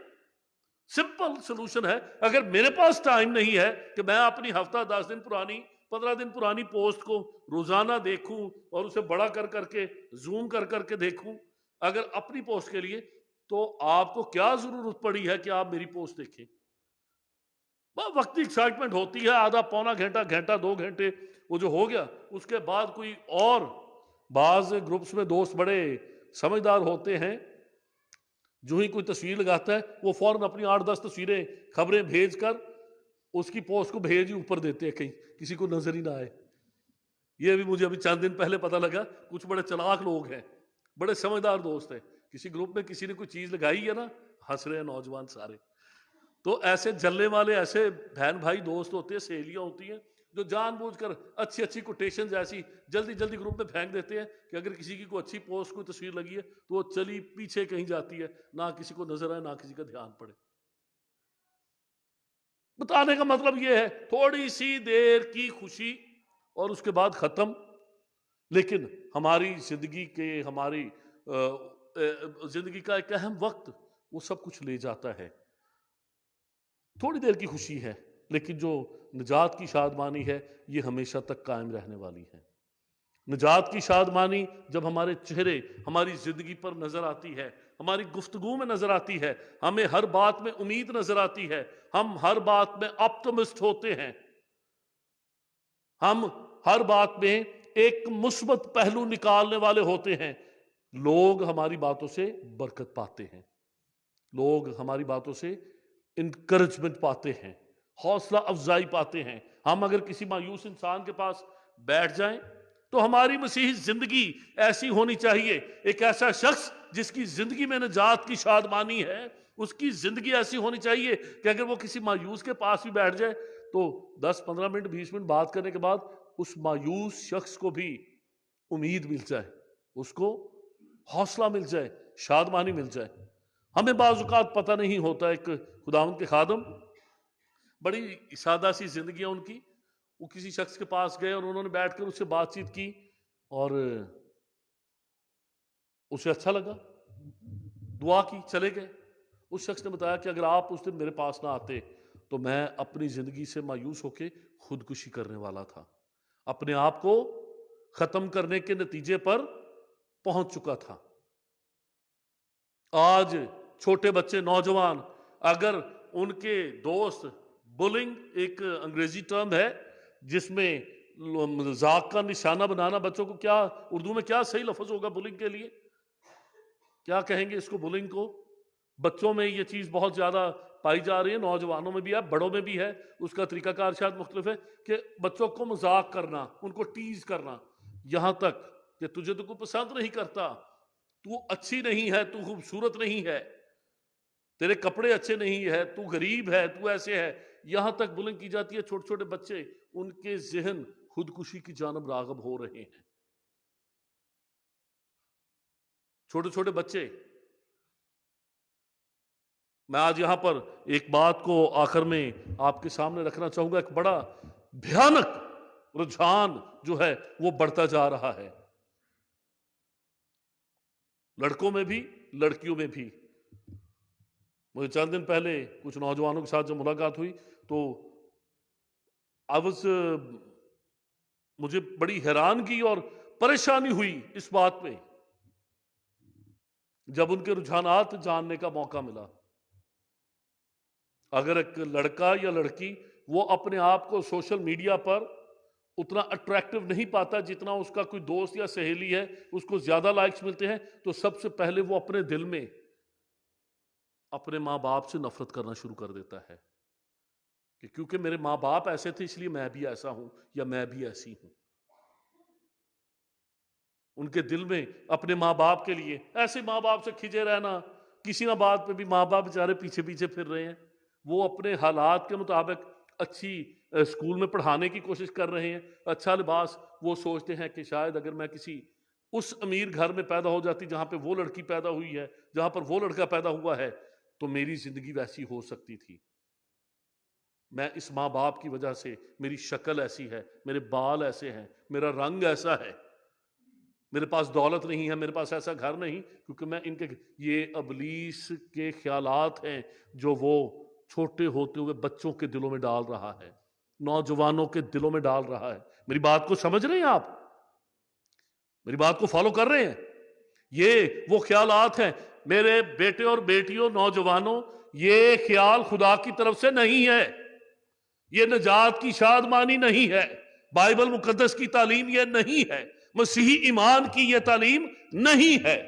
سمپل سلوشن ہے۔ اگر میرے پاس ٹائم نہیں ہے کہ میں اپنی ہفتہ 10 دن پرانی، 15 دن پرانی پوسٹ کو روزانہ دیکھوں اور اسے بڑا کر کر کے، زوم کر کر کے دیکھوں اگر اپنی پوسٹ کے لیے، تو آپ کو کیا ضرورت پڑی ہے کہ آپ میری پوسٹ دیکھیں؟ बस वक्ती एक्साइटमेंट होती है, आधा पौना घंटा, घंटा 2 घंटे, वो जो हो गया उसके बाद कोई और। बाज ग्रुप्स में दोस्त बड़े समझदार होते हैं, जो ही कोई तस्वीर लगाता है वो फौरन अपनी 8-10 तस्वीरें खबरें भेज कर उसकी पोस्ट को भेज ही ऊपर देते हैं, कहीं किसी को नजर ही ना आए। ये भी मुझे अभी चंद दिन पहले पता लगा, कुछ बड़े चालाक लोग हैं, बड़े समझदार दोस्त हैं, किसी ग्रुप में किसी ने कोई चीज लगाई है ना, हंस रहे हैं नौजवान सारे। तो ऐसे जलने वाले ऐसे बहन भाई दोस्त होते हैं, सहेलियां होती हैं, जो जानबूझकर अच्छी अच्छी कोटेशंस ऐसी जल्दी जल्दी ग्रुप में फेंक देते हैं कि अगर किसी की कोई अच्छी पोस्ट कोई तस्वीर लगी है तो वो चली पीछे कहीं जाती है, ना किसी को नजर आए ना किसी का ध्यान पड़े। बताने का मतलब ये है, थोड़ी सी देर की खुशी और उसके बाद खत्म। लेकिन हमारी जिंदगी के हमारी जिंदगी का एक अहम वक्त वो सब कुछ ले जाता है। थोड़ी देर की खुशी है, लेकिन जो निजात की शादमानी है ये हमेशा तक कायम रहने वाली है। निजात की शादमानी जब हमारे चेहरे हमारी जिंदगी पर नजर आती है, हमारी गुफ्तगू में नजर आती है, हमें हर बात में उम्मीद नजर आती है, हम हर बात में ऑप्टिमिस्ट होते हैं, हम हर बात में एक मुस्बत पहलू निकालने वाले होते हैं, लोग हमारी बातों से बरकत पाते हैं, लोग हमारी बातों से इंकरेजमेंट पाते हैं, हौसला अफजाई पाते हैं। हम अगर किसी मायूस इंसान के पास बैठ जाएं तो हमारी मसीही जिंदगी ऐसी होनी चाहिए, एक ऐसा शख्स जिसकी जिंदगी में निजात की शादमानी है, उसकी जिंदगी ऐसी होनी चाहिए कि अगर वो किसी मायूस के पास भी बैठ जाए तो 10-15 मिनट 20 मिनट बात करने के बाद उस मायूस शख्स को भी उम्मीद मिल जाए, उसको हौसला मिल जाए, शादमानी मिल जाए। हमें बाज़ औक़ात पता नहीं होता, एक खुदावंद के खादम, बड़ी सादा सी जिंदगी है उनकी, वो किसी शख्स के पास गए और उन्होंने बैठकर उससे बातचीत की और उसे अच्छा लगा, दुआ की, चले गए। उस शख्स ने बताया कि अगर आप उस दिन मेरे पास ना आते तो मैं अपनी जिंदगी से मायूस होकर खुदकुशी करने वाला था, अपने आप को खत्म करने के नतीजे पर पहुंच चुका था। आज छोटे बच्चे, नौजवान, अगर उनके दोस्त, बुलिंग एक अंग्रेजी टर्म है जिसमें मजाक का निशाना बनाना, बच्चों को क्या उर्दू में क्या सही लफ्ज होगा बुलिंग के लिए, क्या कहेंगे इसको, बुलिंग को? बच्चों में ये चीज बहुत ज्यादा पाई जा रही है, नौजवानों में भी है, बड़ों में भी है, उसका तरीकाकार शायद मुख्तलिफ है कि बच्चों को मजाक करना, उनको टीज करना, यहां तक कि तुझे तो कोई पसंद नहीं करता, तू अच्छी नहीं है, तू खूबसूरत नहीं है, तेरे कपड़े अच्छे नहीं है, तू गरीब है, तू ऐसे है, यहां तक बुलिंग की जाती है। छोटे छोटे बच्चे, उनके जहन खुदकुशी की जानब रागब हो रहे हैं। छोटे छोटे बच्चे। मैं आज यहां पर एक बात को आखिर में आपके सामने रखना चाहूंगा, एक बड़ा भयानक रुझान जो है वो बढ़ता जा रहा है, लड़कों में भी लड़कियों में भी। मुझे चंद दिन पहले कुछ नौजवानों के साथ जब मुलाकात हुई तो मुझे बड़ी हैरानगी और परेशानी हुई इस बात पे जब उनके रुझानात जानने का मौका मिला। अगर एक लड़का या लड़की वो अपने आप को सोशल मीडिया पर उतना अट्रैक्टिव नहीं पाता जितना उसका कोई दोस्त या सहेली है, उसको ज्यादा लाइक्स मिलते हैं, तो सबसे पहले वो अपने दिल में अपने माँ बाप से नफरत करना शुरू कर देता है कि क्योंकि मेरे माँ बाप ऐसे थे इसलिए मैं भी ऐसा हूं या मैं भी ऐसी हूं। उनके दिल में अपने माँ बाप के लिए, ऐसे माँ बाप से खिंचे रहना, किसी ना बात पे भी माँ बाप बेचारे पीछे पीछे फिर रहे हैं, वो अपने हालात के मुताबिक अच्छी स्कूल में पढ़ाने की कोशिश कर रहे हैं, अच्छा लिबास, वो सोचते हैं कि शायद अगर मैं किसी उस अमीर घर में पैदा हो जाती जहां पे वो लड़की पैदा हुई है, जहां पर वो लड़का पैदा हुआ है, तो मेरी जिंदगी वैसी हो सकती थी। मैं इस माँ बाप की वजह से, मेरी शक्ल ऐसी है, मेरे बाल ऐसे हैं, मेरा रंग ऐसा है, मेरे पास दौलत नहीं है, मेरे पास ऐसा घर नहीं, क्योंकि मैं इनके, ये इब्लीस के ख्यालात हैं जो वो छोटे होते हुए बच्चों के दिलों में डाल रहा है, नौजवानों के दिलों में डाल रहा है। मेरी बात को समझ रहे हैं आप? मेरी बात को फॉलो कर रहे हैं? ये वो ख्यालात हैं मेरे बेटे और बेटियों, नौजवानों, ये ख्याल खुदा की तरफ से नहीं है। یہ نجات کی شادمانی نہیں ہے، بائبل مقدس کی تعلیم یہ نہیں ہے، مسیحی ایمان کی یہ تعلیم نہیں ہے۔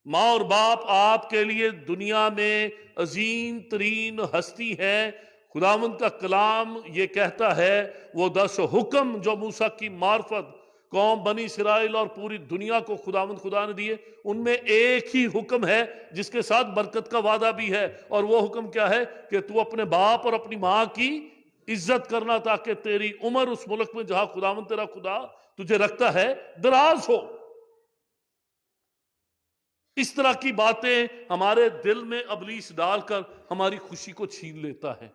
ماں اور باپ آپ کے لیے دنیا میں عظیم ترین ہستی ہے۔ خداوند کا کلام یہ کہتا ہے، وہ 10 حکم جو موسیٰ کی معرفت قوم بنی اسرائیل اور پوری دنیا کو خداوند خدا نے دیے، ان میں ایک ہی حکم ہے جس کے ساتھ برکت کا وعدہ بھی ہے، اور وہ حکم کیا ہے کہ تو اپنے باپ اور اپنی ماں کی عزت کرنا تاکہ تیری عمر اس ملک میں جہاں خداوند تیرا خدا تجھے رکھتا ہے دراز ہو۔ اس طرح کی باتیں ہمارے دل میں ابلیس ڈال کر ہماری خوشی کو چھین لیتا ہے۔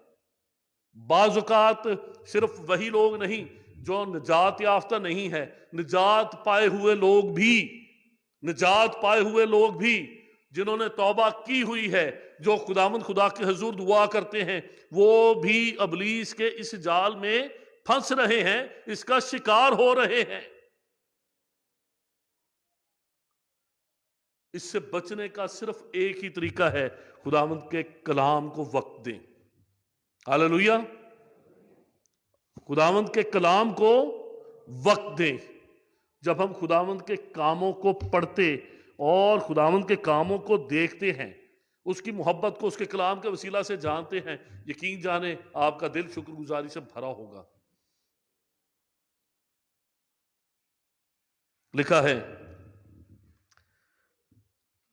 بعض اوقات صرف وہی لوگ نہیں جو نجات یافتہ نہیں ہے، نجات پائے ہوئے لوگ بھی جنہوں نے توبہ کی ہوئی ہے، جو خداوند خدا کے حضور دعا کرتے ہیں، وہ بھی ابلیس کے اس جال میں پھنس رہے ہیں، اس کا شکار ہو رہے ہیں۔ اس سے بچنے کا صرف ایک ہی طریقہ ہے، خداوند کے کلام کو وقت دیں۔ ہاللویہ! خداوند کے کلام کو وقت دیں۔ جب ہم خداوند کے کاموں کو پڑھتے اور خداوند کے کاموں کو دیکھتے ہیں، اس کی محبت کو اس کے کلام کے وسیلہ سے جانتے ہیں، یقین جانیں آپ کا دل شکر گزاری سے بھرا ہوگا۔ لکھا ہے،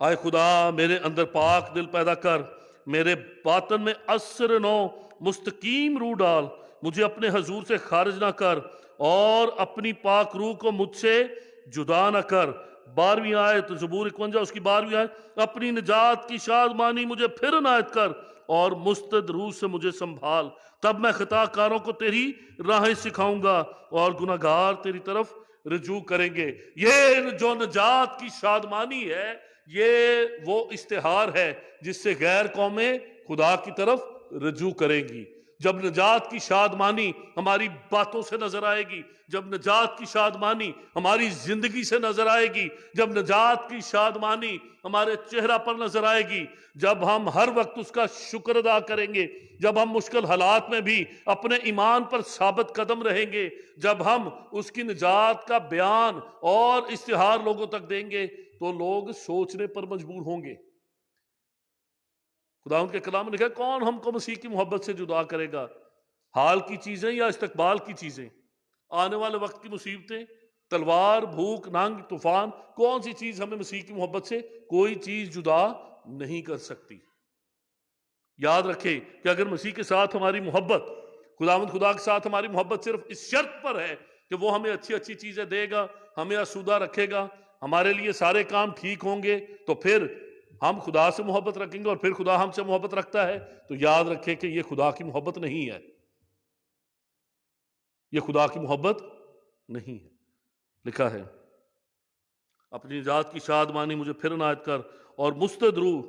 آئے خدا میرے اندر پاک دل پیدا کر، میرے باطن میں عصر نو مستقیم روح ڈال، مجھے اپنے حضور سے خارج نہ کر اور اپنی پاک روح کو مجھ سے جدا نہ کر۔ 12ویں آیت زبور 51 اس کی 12ویں آیت، اپنی نجات کی شادمانی مجھے پھر عنایت کر اور مستد روح سے مجھے سنبھال، تب میں خطا کاروں کو تیری راہیں سکھاؤں گا اور گناہ گار تیری طرف رجوع کریں گے۔ یہ جو نجات کی شادمانی ہے، یہ وہ اشتہار ہے جس سے غیر قومیں خدا کی طرف رجوع کریں گی۔ جب نجات کی شادمانی ہماری باتوں سے نظر آئے گی، جب نجات کی شادمانی ہماری زندگی سے نظر آئے گی، جب نجات کی شادمانی ہمارے چہرہ پر نظر آئے گی، جب ہم ہر وقت اس کا شکر ادا کریں گے، جب ہم مشکل حالات میں بھی اپنے ایمان پر ثابت قدم رہیں گے، جب ہم اس کی نجات کا بیان اور اشتہار لوگوں تک دیں گے، تو لوگ سوچنے پر مجبور ہوں گے۔ خداوند کے کلام میں لکھا ہے، کون ہم کو مسیح کی محبت سے جدا کرے گا؟ حال کی چیزیں یا استقبال کی چیزیں؟ آنے والے وقت کی مصیبتیں، تلوار، بھوک، ننگ، طوفان، کون سی چیز ہمیں مسیح کی محبت سے کوئی چیز جدا نہیں کر سکتی۔ یاد رکھیں کہ اگر مسیح کے ساتھ ہماری محبت، خداوند خدا کے ساتھ ہماری محبت صرف اس شرط پر ہے کہ وہ ہمیں اچھی اچھی چیزیں دے گا، ہمیں آسودہ رکھے گا، ہمارے لیے سارے کام ٹھیک ہوں گے، تو پھر ہم خدا سے محبت رکھیں گے اور پھر خدا ہم سے محبت رکھتا ہے، تو یاد رکھیں کہ یہ خدا کی محبت نہیں ہے، یہ خدا کی محبت نہیں ہے۔ لکھا ہے، اپنی نجات کی شادمانی مجھے پھر عنایت کر اور مستد روح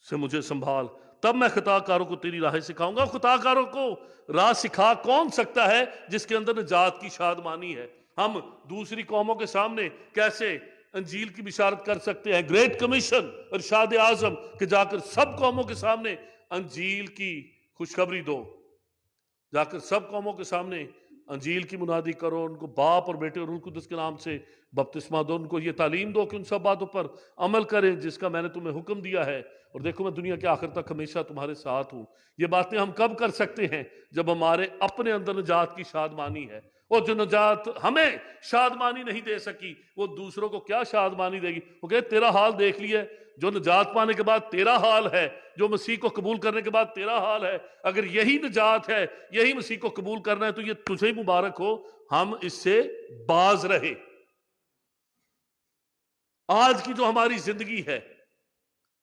سے مجھے سنبھال، تب میں خطا کاروں کو تیری راہیں سکھاؤں گا۔ خطا کاروں کو راہ سکھا کون سکتا ہے؟ جس کے اندر نجات کی شادمانی ہے۔ ہم دوسری قوموں کے سامنے کیسے انجیل کی بشارت کر سکتے ہیں؟ گریٹ کمیشن، ارشاد اعظم کہ جا کر سب قوموں کے سامنے انجیل کی خوشخبری دو، جا کر سب قوموں کے سامنے انجیل کی منادی کرو، ان کو باپ اور بیٹے اور روح القدس کے نام سے بپتسمہ دو، ان کو یہ تعلیم دو کہ ان سب باتوں پر عمل کریں جس کا میں نے تمہیں حکم دیا ہے، اور دیکھو میں دنیا کے آخر تک ہمیشہ تمہارے ساتھ ہوں۔ یہ باتیں ہم کب کر سکتے ہیں؟ جب ہمارے اپنے اندر نجات کی شادمانی ہے، اور جو نجات ہمیں شادمانی نہیں دے سکی وہ دوسروں کو کیا شادمانی دے گی؟ وہ کہے تیرا حال دیکھ لیا، جو نجات پانے کے بعد تیرا حال ہے، جو مسیح کو قبول کرنے کے بعد تیرا حال ہے، اگر یہی نجات ہے، یہی مسیح کو قبول کرنا ہے، تو یہ تجھے مبارک ہو، ہم اس سے باز رہے۔ آج کی جو ہماری زندگی ہے،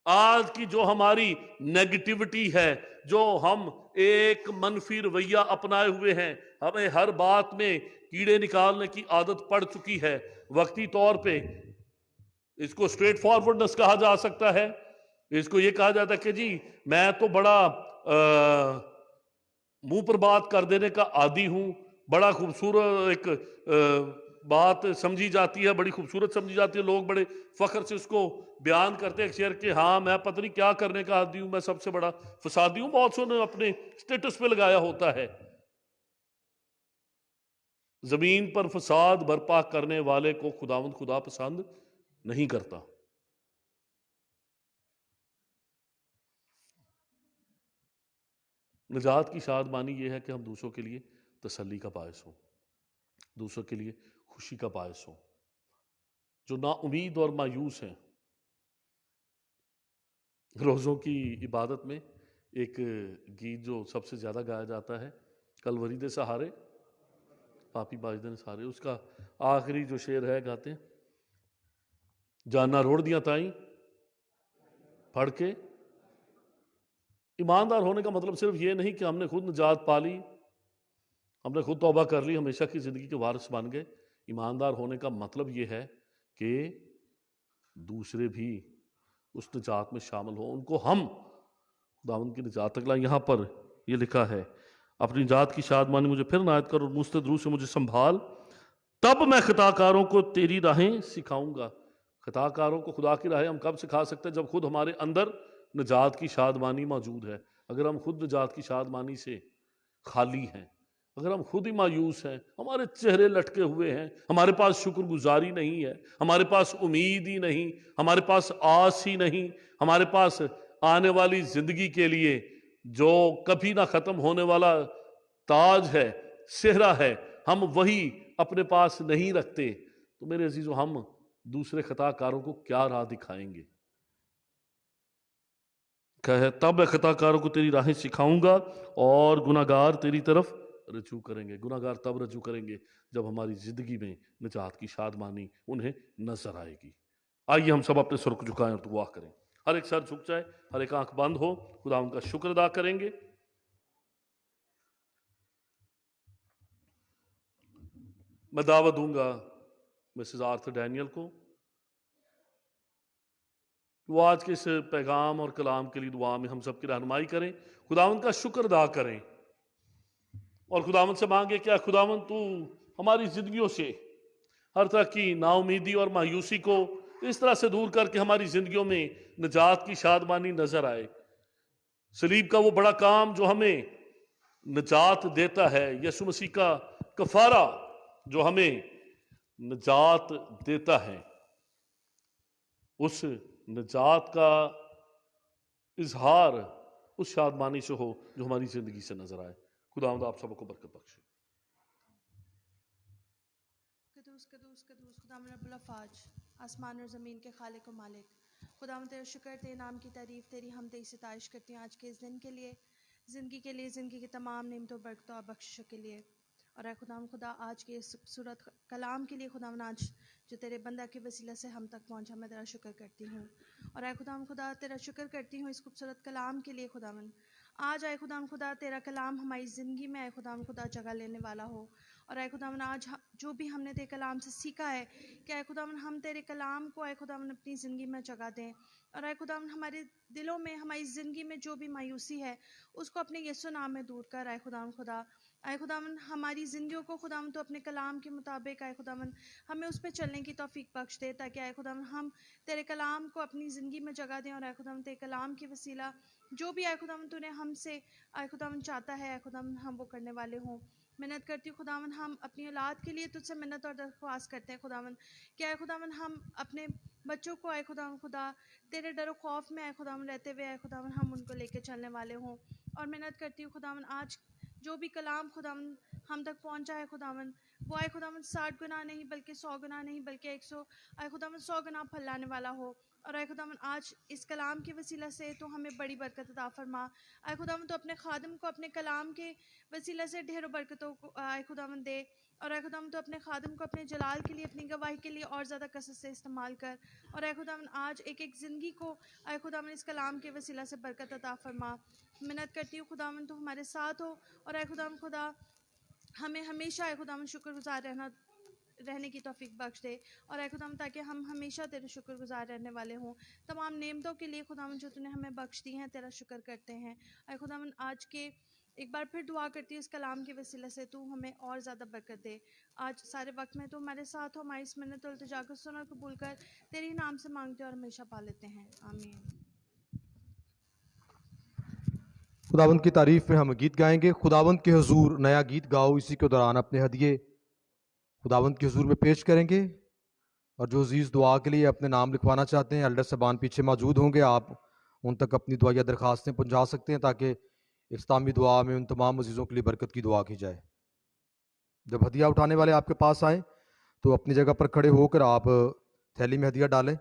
آج کی جو ہماری نیگیٹیوٹی ہے، جو ہم ایک منفی رویہ اپنائے ہوئے ہیں، ہمیں ہر بات میں کیڑے نکالنے کی عادت پڑ چکی ہے، وقتی طور پہ اس کو اسٹریٹ فارورڈنس کہا جا سکتا ہے، اس کو یہ کہا جاتا ہے کہ جی میں تو بڑا منہ پر بات کر دینے کا عادی ہوں، بڑا خوبصورت ایک بات سمجھی جاتی ہے، بڑی خوبصورت سمجھی جاتی ہے، لوگ بڑے فخر سے اس کو بیان کرتے ہیں شعر کہ ہاں میں پتہ نہیں کیا کرنے کا عادی ہوں، میں سب سے بڑا فسادی ہوں، بہت سو نے اپنے سٹیٹس پہ لگایا ہوتا ہے۔ زمین پر فساد برپا کرنے والے کو خداوند خدا پسند نہیں کرتا۔ نجات کی شادمانی یہ ہے کہ ہم دوسروں کے لیے تسلی کا باعث ہوں، دوسروں کے لیے خوشی کا باعث ہوں۔ جو نا امید اور مایوس ہیں، روزوں کی عبادت میں ایک گیت جو سب سے زیادہ گایا جاتا ہے، کلوری دے سہارے پاپی باجدے سہارے، اس کا آخری جو شعر ہے گاتے ہیں، جانا روڑ دیاں تائیں پڑھ کے۔ ایماندار ہونے کا مطلب صرف یہ نہیں کہ ہم نے خود نجات پا لی، ہم نے خود توبہ کر لی، ہمیشہ کی زندگی کے وارث بن گئے۔ ایماندار ہونے کا مطلب یہ ہے کہ دوسرے بھی اس نجات میں شامل ہوں، ان کو ہم خداوند کی نجات تک لائیں۔ یہاں پر یہ لکھا ہے، اپنی نجات کی شادمانی مجھے پھر عنایت کر اور مستد روح سے مجھے سنبھال، تب میں خطا کاروں کو تیری راہیں سکھاؤں گا۔ خطا کاروں کو خدا کی راہیں ہم کب سکھا سکتے ہیں؟ جب خود ہمارے اندر نجات کی شادمانی موجود ہے۔ اگر ہم خود نجات کی شادمانی سے خالی ہیں، اگر ہم خود ہی مایوس ہیں، ہمارے چہرے لٹکے ہوئے ہیں، ہمارے پاس شکر گزاری نہیں ہے، ہمارے پاس امید ہی نہیں، ہمارے پاس آس ہی نہیں، ہمارے پاس آنے والی زندگی کے لیے جو کبھی نہ ختم ہونے والا تاج ہے، صحرا ہے، ہم وہی اپنے پاس نہیں رکھتے، تو میرے عزیزو ہم دوسرے خطا کاروں کو کیا راہ دکھائیں گے؟ کہ تب میں خطا کاروں کو تیری راہیں سکھاؤں گا اور گناہگار تیری طرف رجوع کریں گے۔ گناہگار تب رجوع کریں گے جب ہماری زندگی میں نجات کی شادمانی انہیں نظر آئے گی۔ آئیے ہم سب اپنے سر کو جھکائیں اور دعا کریں۔ ہر ایک سر جھک جائے، ہر ایک آنکھ بند ہو، خدا ان کا شکر ادا کریں گے۔ میں دعوت دوں گا مسز آرتھر ڈینیل کو، وہ آج کے اس پیغام اور کلام کے لیے دعا میں ہم سب کی رہنمائی کریں، خداوند کا شکر ادا کریں اور خداوند سے مانگے کہ خداوند تو ہماری زندگیوں سے ہر طرح کی نا امیدی اور مایوسی کو اس طرح سے دور کر کے ہماری زندگیوں میں نجات کی شادمانی نظر آئے۔ صلیب کا وہ بڑا کام جو ہمیں نجات دیتا ہے، یسوع مسیح کا کفارہ جو ہمیں نجات دیتا ہے، اس نجات کا اظہار اس شادمانی سے ہو جو ہماری زندگی سے نظر آئے۔ خداوند آپ سب کو برکت بخشے۔ قدوس قدوس قدوس خداوند رب الافواج، آسمان اور زمین کے خالق و مالک، خداوند تیرا شکر، تیرے نام کی تعریف، تیری حمد ستائش کرتی ہیں آج کے اس دن کے لیے، زندگی کی تمام نعمتوں برکتوں اور بخششوں کے لیے، اور اے خداوند خدا آج کے اس خوبصورت کلام کے لیے خداوند آج جو تیرے بندہ کے وسیلہ سے ہم تک پہنچا، میں تیرا شکر کرتی ہوں، اور اے خداوند خدا تیرا شکر کرتی ہوں اس خوبصورت کلام کے لیے خداوند۔ آج اے خداوند خدا تیرا کلام ہماری زندگی میں اے خداوند خدا جگہ لینے والا ہو، اور اے خداوند آج جو بھی ہم نے تیرے کلام سے سیکھا ہے کہ اے خداوند ہم تیرے کلام کو اے خداوند اپنی زندگی میں جگہ دیں، اور اے خداوند ہمارے دلوں میں ہماری زندگی میں جو بھی مایوسی ہے اس کو اپنے یسوع نام میں دور کر اے خداوند خدا۔ اے خداوند ہماری زندگیوں کو خداوند تو اپنے کلام کے مطابق اے خداوند ہمیں اس پہ چلنے کی توفیق بخش دے، تاکہ اے خداوند ہم تیرے کلام کو اپنی زندگی میں جگہ دیں، اور اے خداوند تیرے کلام کے وسیلہ جو بھی اے خداوند تو نے ہم سے اے خداوند چاہتا ہے اے خداوند ہم وہ کرنے والے ہوں۔ منت کرتی ہوں خداوند، ہم اپنی اولاد کے لیے تجھ سے منت اور درخواست کرتے ہیں خداوند کہ اے خداوند ہم اپنے بچوں کو اے خداوند خدا تیرے ڈر و خوف میں اے خداوند رہتے ہوئے اے خداوند ہم ان کو لے کے چلنے والے ہوں، اور منت کرتی ہوں خداوند آج جو بھی کلام خداوند ہم تک پہنچا ہے خداوند، وہ اے خداوند 60 گنا نہیں بلکہ 100 گنا نہیں بلکہ 100 اے خداوند 100 گنا پھل لانے والا ہو، اور اے خداوند آج اس کلام کے وسیلہ سے تو ہمیں بڑی برکت عطا فرما۔ اے خداوند تو اپنے خادم کو اپنے کلام کے وسیلہ سے ڈھیر و برکتوں کو اے خداوند دے، اور اے خداوند تو اپنے خادم کو اپنے جلال کے لیے اپنی گواہی کے لیے اور زیادہ کثرت سے استعمال کر، اور اے خداوند آج ایک ایک زندگی کو اے خداوند اس کلام کے وسیلہ سے برکت عطا فرما۔ منت کرتی ہوں خداوند تو ہمارے ساتھ ہو، اور اے خداوند خدا ہمیں ہمیشہ اے خداوند شکر گزار رہنے کی توفیق بخش دے، اور اے خداوند تاکہ ہم ہمیشہ تیرے شکر گزار رہنے والے ہوں۔ تمام نعمتوں کے لیے خداوند جو تو نے ہمیں بخش دی ہیں تیرا شکر کرتے ہیں۔ اے خداوند آج کے ایک بار پھر دعا کرتی ہوں اس کلام کے وسیلے سے تو ہمیں اور زیادہ برکت دے. آج سارے وقت میں تو ہمارے ساتھ ہو. ہماری اس منت اور التجا کو سن اور قبول کر. تیرے ہی نام سے مانگتے اور ہمیشہ پا لیتے ہیں. آمین. خداوند کی تعریف میں ہم گیت گائیں گے. خداوند کے حضور نیا گیت گاؤ. اسی کے دوران اپنے ہدیے خداوند کے حضور میں پیش کریں گے. اور جو عزیز دعا کے لیے اپنے نام لکھوانا چاہتے ہیں ایلڈر صاحبان پیچھے موجود ہوں گے. آپ ان تک اپنی دعا یا درخواستیں پہنچا سکتے ہیں تاکہ اختتامی دعا میں ان تمام عزیزوں کے لیے برکت کی دعا کی جائے. جب ہدیہ اٹھانے والے آپ کے پاس آئیں تو اپنی جگہ پر کھڑے ہو کر آپ تھیلی میں ہدیہ ڈالیں.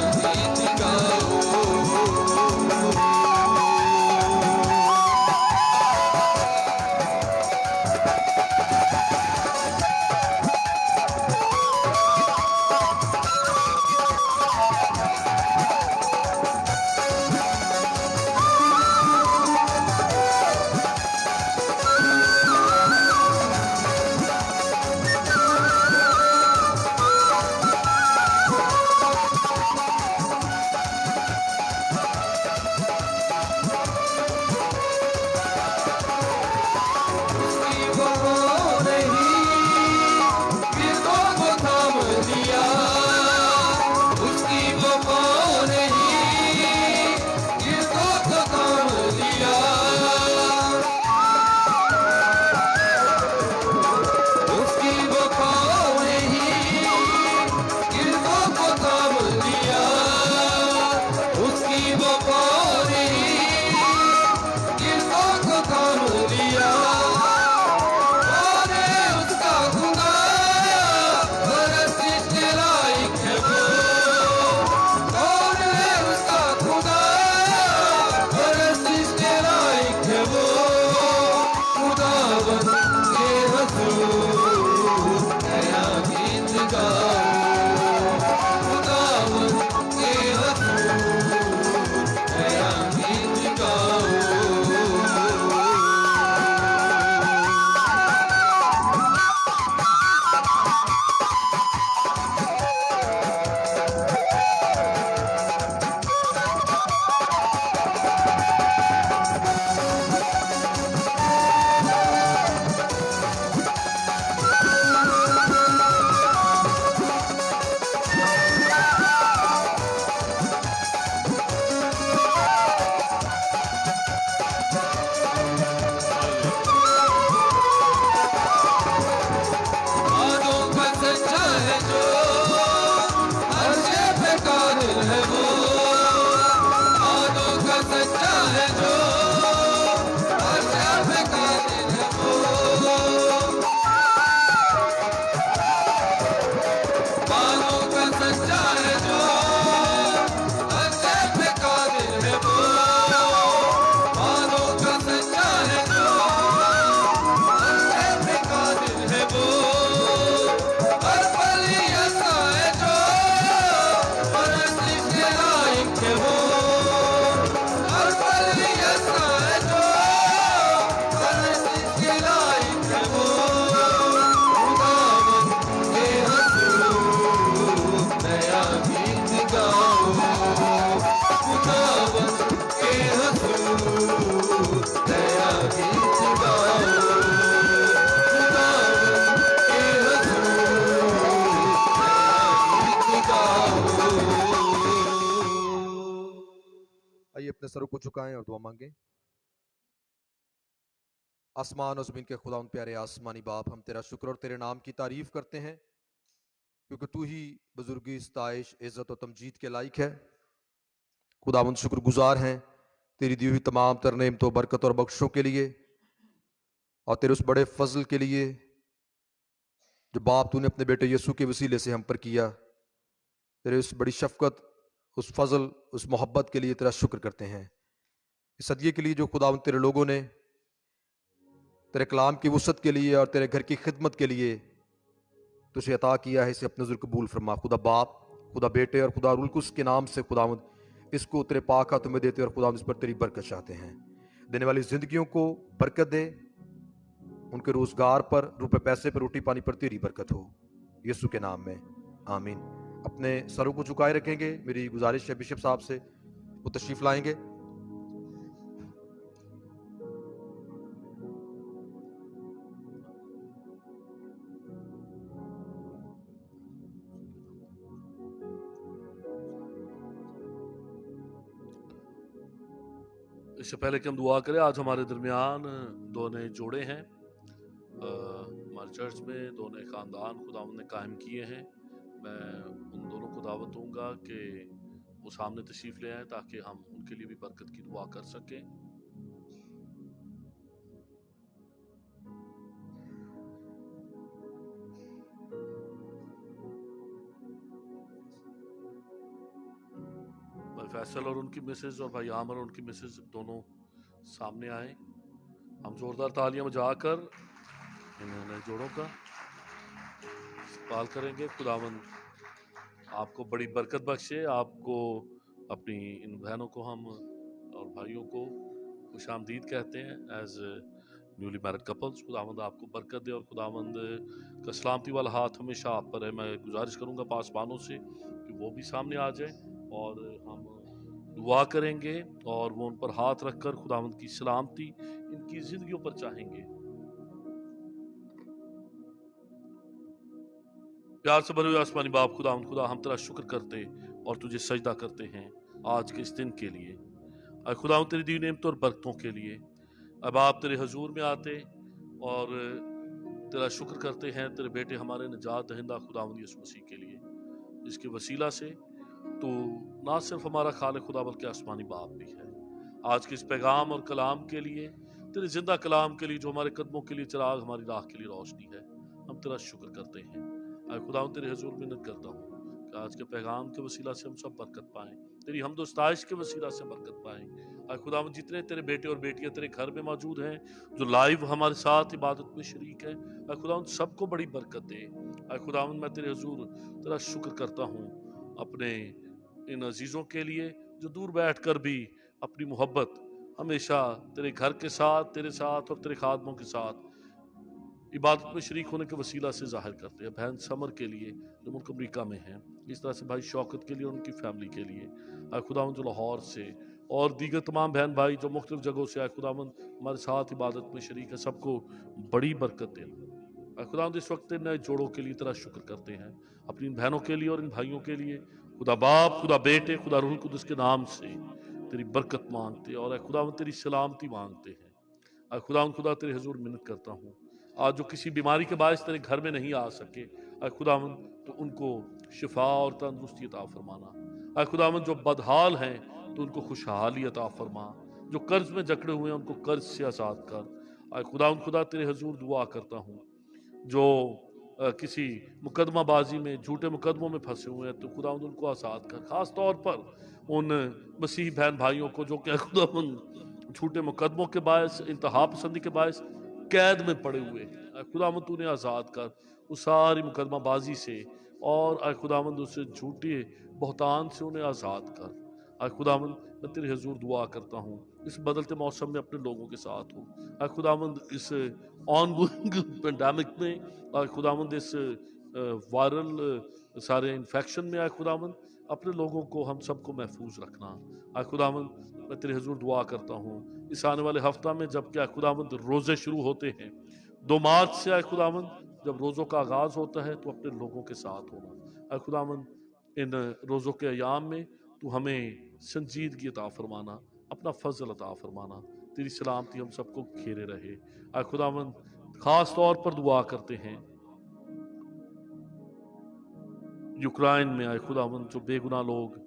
Yeah. सच्चा है जो अच्छे पे कादिर है वो वादों का सच्चा है जो अच्छे पे कादिर है वो हर पल ऐसा है जो परस्तिश के लायक है वो हर पल ऐसा है जो परस्तिश के लायक है वो खुदावन के हजूर नया गीत गाओ खुदावन के हजूर नया गीत गाओ खुदावन के हजूर नया गीत गाओ। आइए अपने सरों को झुकाएं और दुआ मांगें। आसमान और ज़मीन के खुदा उन प्यारे आसमानी बाप, हम तेरा शुक्र और तेरे नाम की तारीफ करते हैं क्योंकि तू ही बुजुर्गी, सताइश, इज़्ज़त और तमजीद के लायक है। खुदावंद शुक्रगुजार हैं तेरी दी हुई तमाम तर नेमतों, बरकत और बख्शों के लिए और तेरे उस बड़े फजल के लिए जो बाप तूने अपने बेटे यीशु के वसीले से हम पर किया। तेरे उस बड़ी शफकत, उस फजल, उस मोहब्बत के लिए तेरा शुक्र करते हैं। इस सदिये के लिए जो खुदावंद तेरे लोगों ने तेरे कलाम की वसअत के लिए और तेरे घर की खिदमत के लिए तुझे अता किया है, इसे अपने ज़ुल कबूल फरमा। खुदा बाप, खुदा बेटे और खुदा रूह कुद्दूस के नाम से खुदावंद इसको तेरे पाक हाथों में देते और खुदावंद इस पर तेरी बरकत चाहते हैं। देने वाली जिंदगियों को बरकत दे, उनके रोजगार पर, रुपए पैसे पर, रोटी पानी पर तेरी बरकत हो, यीशु के नाम में आमीन। अपने सरों को झुकाए रखेंगे। मेरी गुजारिश है बिशप साहब से, वो तशरीफ लाएंगे। इससे पहले कि हम दुआ करें, आज हमारे दरमियान दो नए जोड़े हैं। हमारे चर्च में दो नए ख़ानदान खुदावंद ने कायम किए हैं। मैं उन दोनों को दावत दूंगा कि वो सामने तशरीफ़ ले आएँ ताकि हम उनके लिए भी बरकत की दुआ कर सकें। भाई फैसल और उनकी मिसेज और भाई आमर और उनकी मिसेज दोनों सामने आए। हम जोरदार तालियां बजाकर इन्होंने जोड़ों का इस्तकबाल करेंगे। खुदावंद आपको बड़ी बरकत बख्शे। आपको, अपनी इन बहनों को हम और भाइयों को खुशामदीद कहते हैं एज न्यूली मैरिड कपल्स। खुदावंद आपको बरकत दे और खुदावंद का सलामती वाला हाथ हमेशा आप पर है। मैं गुजारिश करूंगा पासबानों से कि वो भी सामने आ जाए और हम दुआ करेंगे और वो उन पर हाथ रखकर खुदावंद की सलामती इनकी जिंदगियों पर चाहेंगे। प्यार से भरे हुए आसमानी बाप खुदावंद, खुदा हम तेरा शुक्र करते और तुझे सजदा करते हैं आज के इस दिन के लिए। खुदावंद तेरी दी नेमतों और बरकतों के लिए अब आप तेरे हजूर में आते और तेरा शुक्र करते हैं तेरे बेटे हमारे निजात दहिंदा खुदावंद यीशु मसीह के लिए, जिसके वसीला से तो ना सिर्फ हमारा खालिक खुदा बल्कि आसमानी बाप भी है। आज के इस पैगाम और कलाम के लिए, तेरे जिंदा कलाम के लिए जो हमारे कदमों के लिए चिराग, हमारी राह के लिए रोशनी है, हम तेरा शुक्र करते हैं। खुदा तेरे हजूर मिन्नत करता हूँ कि आज के पैगाम के वसीला से हम सब बरकत पाएं, तेरी हमदो सताइश के वसीला से बरकत पाएं। खुदा जितने तेरे बेटे और बेटियां तेरे घर में मौजूद हैं, जो लाइव हमारे साथ इबादत में शरीक हैं, खुदा सबको बड़ी बरकत दे। खुदा मैं तेरे हजूर तेरा शुक्र करता हूँ अपने इन अजीज़ों के लिए जो दूर बैठ कर भी अपनी मोहब्बत हमेशा तेरे घर के साथ, तेरे साथ और तेरे खादमों के साथ इबादत में शरीक होने के वसीला से जाहिर करते हैं। बहन समर के लिए जो मुल्क अमरीका में हैं, इस तरह से भाई शौकत के लिए, उनकी फैमिली के लिए, खुदावंद जो लाहौर से और दीगर तमाम बहन भाई जो मुख्तलिफ जगहों से आए, खुदावंद हमारे साथ इबादत में शरीक है, सबको बड़ी बरकत देना। खुदावंद इस वक्त नए जोड़ों के लिए तेरा शुक्र करते हैं, अपनी इन बहनों के लिए और इन भाइयों के लिए। खुदा बाप, खुदा बेटे, खुदा रूह कुद्दूस के नाम से तेरी बरकत मांगते और खुदावंद तेरी सलामती मांगते हैं। खुदा तेरे हजूर मिन्नत करता हूँ, आज जो किसी बीमारी के बायस तेरे घर में नहीं आ सके, खुदावंद तो उनको शिफा और तंदुरुस्ती अता फरमाना। खुदावंद जो बदहाल हैं तो उनको खुशहाली अता फरमा, जो कर्ज में जकड़े हुए हैं उनको कर्ज से आज़ाद कर। खुदावंद खुदा तेरे हजूर दुआ करता हूँ, जो किसी मुकदमा बाजी में, झूठे मुकदमों में फंसे हुए हैं, तो खुदावंद उनको आज़ाद कर। ख़ास तौर पर उन मसीही बहन भाइयों को जो कि खुदावंद झूठे मुकदमों के बायस, इंतहा पसंदी के बायस कैद में पड़े हुए हैं, खुदावंद तू उन्हें आज़ाद कर उस सारी मुकदमा बाजी से, और खुदावंद उस झूठे बहतान से उन्हें आज़ाद कर। खुदावंद मैं तेरे हुजूर दुआ करता हूँ इस बदलते मौसम में अपने लोगों के साथ हो। खुदावंद इस ऑनगोइंग पेंडेमिक में, खुदावंद इस वायरल सारे इन्फेक्शन में, खुदावंद अपने लोगों को, हम सबको महफूज रखना। खुदावंद मैं तेरे हुजूर दुआ करता हूँ इस आने वाले हफ्ता में जब क्या खुदावंद रोज़े शुरू होते हैं 2 मार्च से, खुदावंद जब रोज़ों का आगाज़ होता है तो अपने लोगों के साथ होना। खुदावंद इन रोज़ों के अयाम में तू हमें संजीदगी अता फरमाना, अपना फजल अता फरमाना, तेरी सलामती हम सबको घेरे रहे। खुदावंद खास तौर पर दुआ करते हैं यूक्रेन में, आए खुदावंद जो बेगुनाह लोग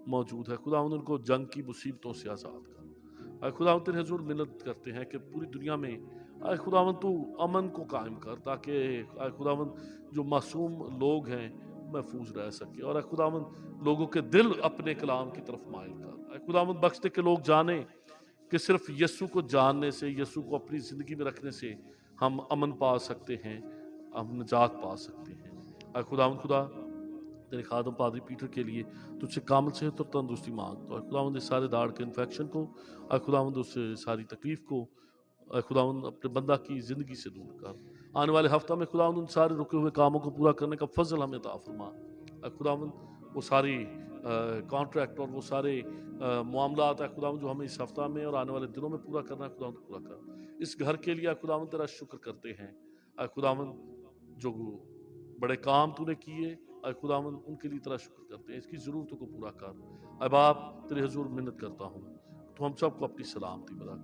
मौजूद है, खुदावंद उनको जंग की मुसीबतों से आज़ाद कर। खुदावंद तेरे हुजूर मिन्नत करते हैं कि पूरी दुनिया में खुदावंद तू अमन को कायम कर, ताकि खुदावंद जो मासूम लोग हैं महफूज रह सके, और खुदावंद लोगों के दिल अपने कलाम की तरफ माइल कर। खुदावंद बख्श दे के लोग जाने कि सिर्फ यीशु को जानने से, यीशु को अपनी ज़िंदगी में रखने से हम अमन पा सकते हैं, हम निजात पा सकते हैं। खुदावंद खुदा तेरे खादम पादरी पीटर के लिए तुझसे कामिल सेहत और तंदुरुस्ती मांगता हूँ। खुदावंद इस सारे दाढ़ के इन्फेक्शन को, खुदावंद उस सारी तकलीफ़ को खुदावंद अपने बंदा की ज़िंदगी से दूर कर। आने वाले हफ्ता में खुदावंद उन सारे रुके हुए कामों को पूरा करने का फजल हमें अता फरमा। खुदावंद वो सारी कॉन्ट्रैक्ट और वो सारे मामलात है खुदावंद जो हमें इस हफ्ता में और आने वाले दिनों में पूरा करना है, खुदावंद पूरा कर। इस घर के लिए खुदावंद तेरा शुक्र करते हैं। खुदावंद जो बड़े काम तूने किए, खुदावंद उनके लिए तेरा शुक्र करते हैं, इसकी ज़रूरतों को पूरा कर। अब आप तेरे हुजूर मिन्नत करता हूँ तो हम सबको अपनी सलामती में रख।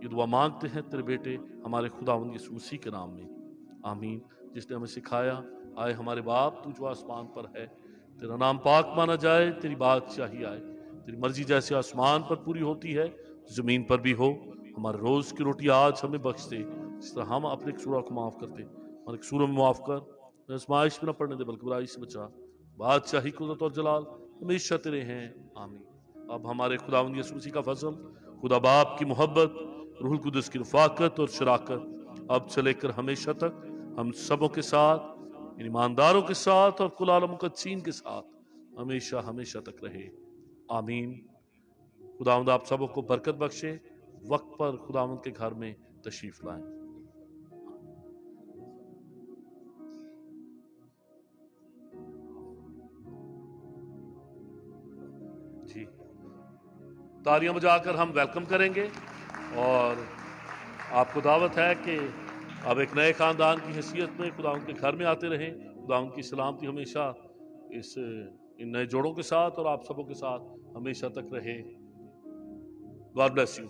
ये दुआ मांगते हैं तेरे बेटे हमारे खुदावंद यीशु मसीह के नाम में, आमीन। जिसने हमें सिखाया, आए हमारे बाप तू जो आसमान पर है, तेरा नाम पाक माना जाए, तेरी बादशाही आए, तेरी मर्जी जैसे आसमान पर पूरी होती है ज़मीन पर भी हो। हमारे रोज़ की रोटी आज हमें बख्श दे, जिस तरह हम अपने कसूरों को माफ़ करते, हमारे कसूरों में माफ़ कर, आज़माइश में न पड़ने दे बल्कि बुराई से बचा। बादशाही कुदरत और जलाल हमेशा तेरे हैं, आमीन। अब हमारे खुदावंद यीशु मसीह का फजल, खुदा बाप की मोहब्बत, रूहुल कुदस की रफ़ाकत और शराकत अब से लेकर हमेशा तक हम सबों के साथ, ईमानदारों के साथ और कुल आलम मुक़द्दसीन के साथ हमेशा हमेशा तक रहे, आमीन। खुदावंद आप सबों को बरकत बख्शे। वक्त पर खुदावंद के घर में तशरीफ़ लाएं। जी, तालियां बजाकर हम वेलकम करेंगे, और आपको दावत है कि अब एक नए ख़ानदान की हैसियत में खुदावंद के घर में आते रहें। खुदावंद की सलामती हमेशा इन नए जोड़ों के साथ और आप सबों के साथ हमेशा तक रहे। God bless you.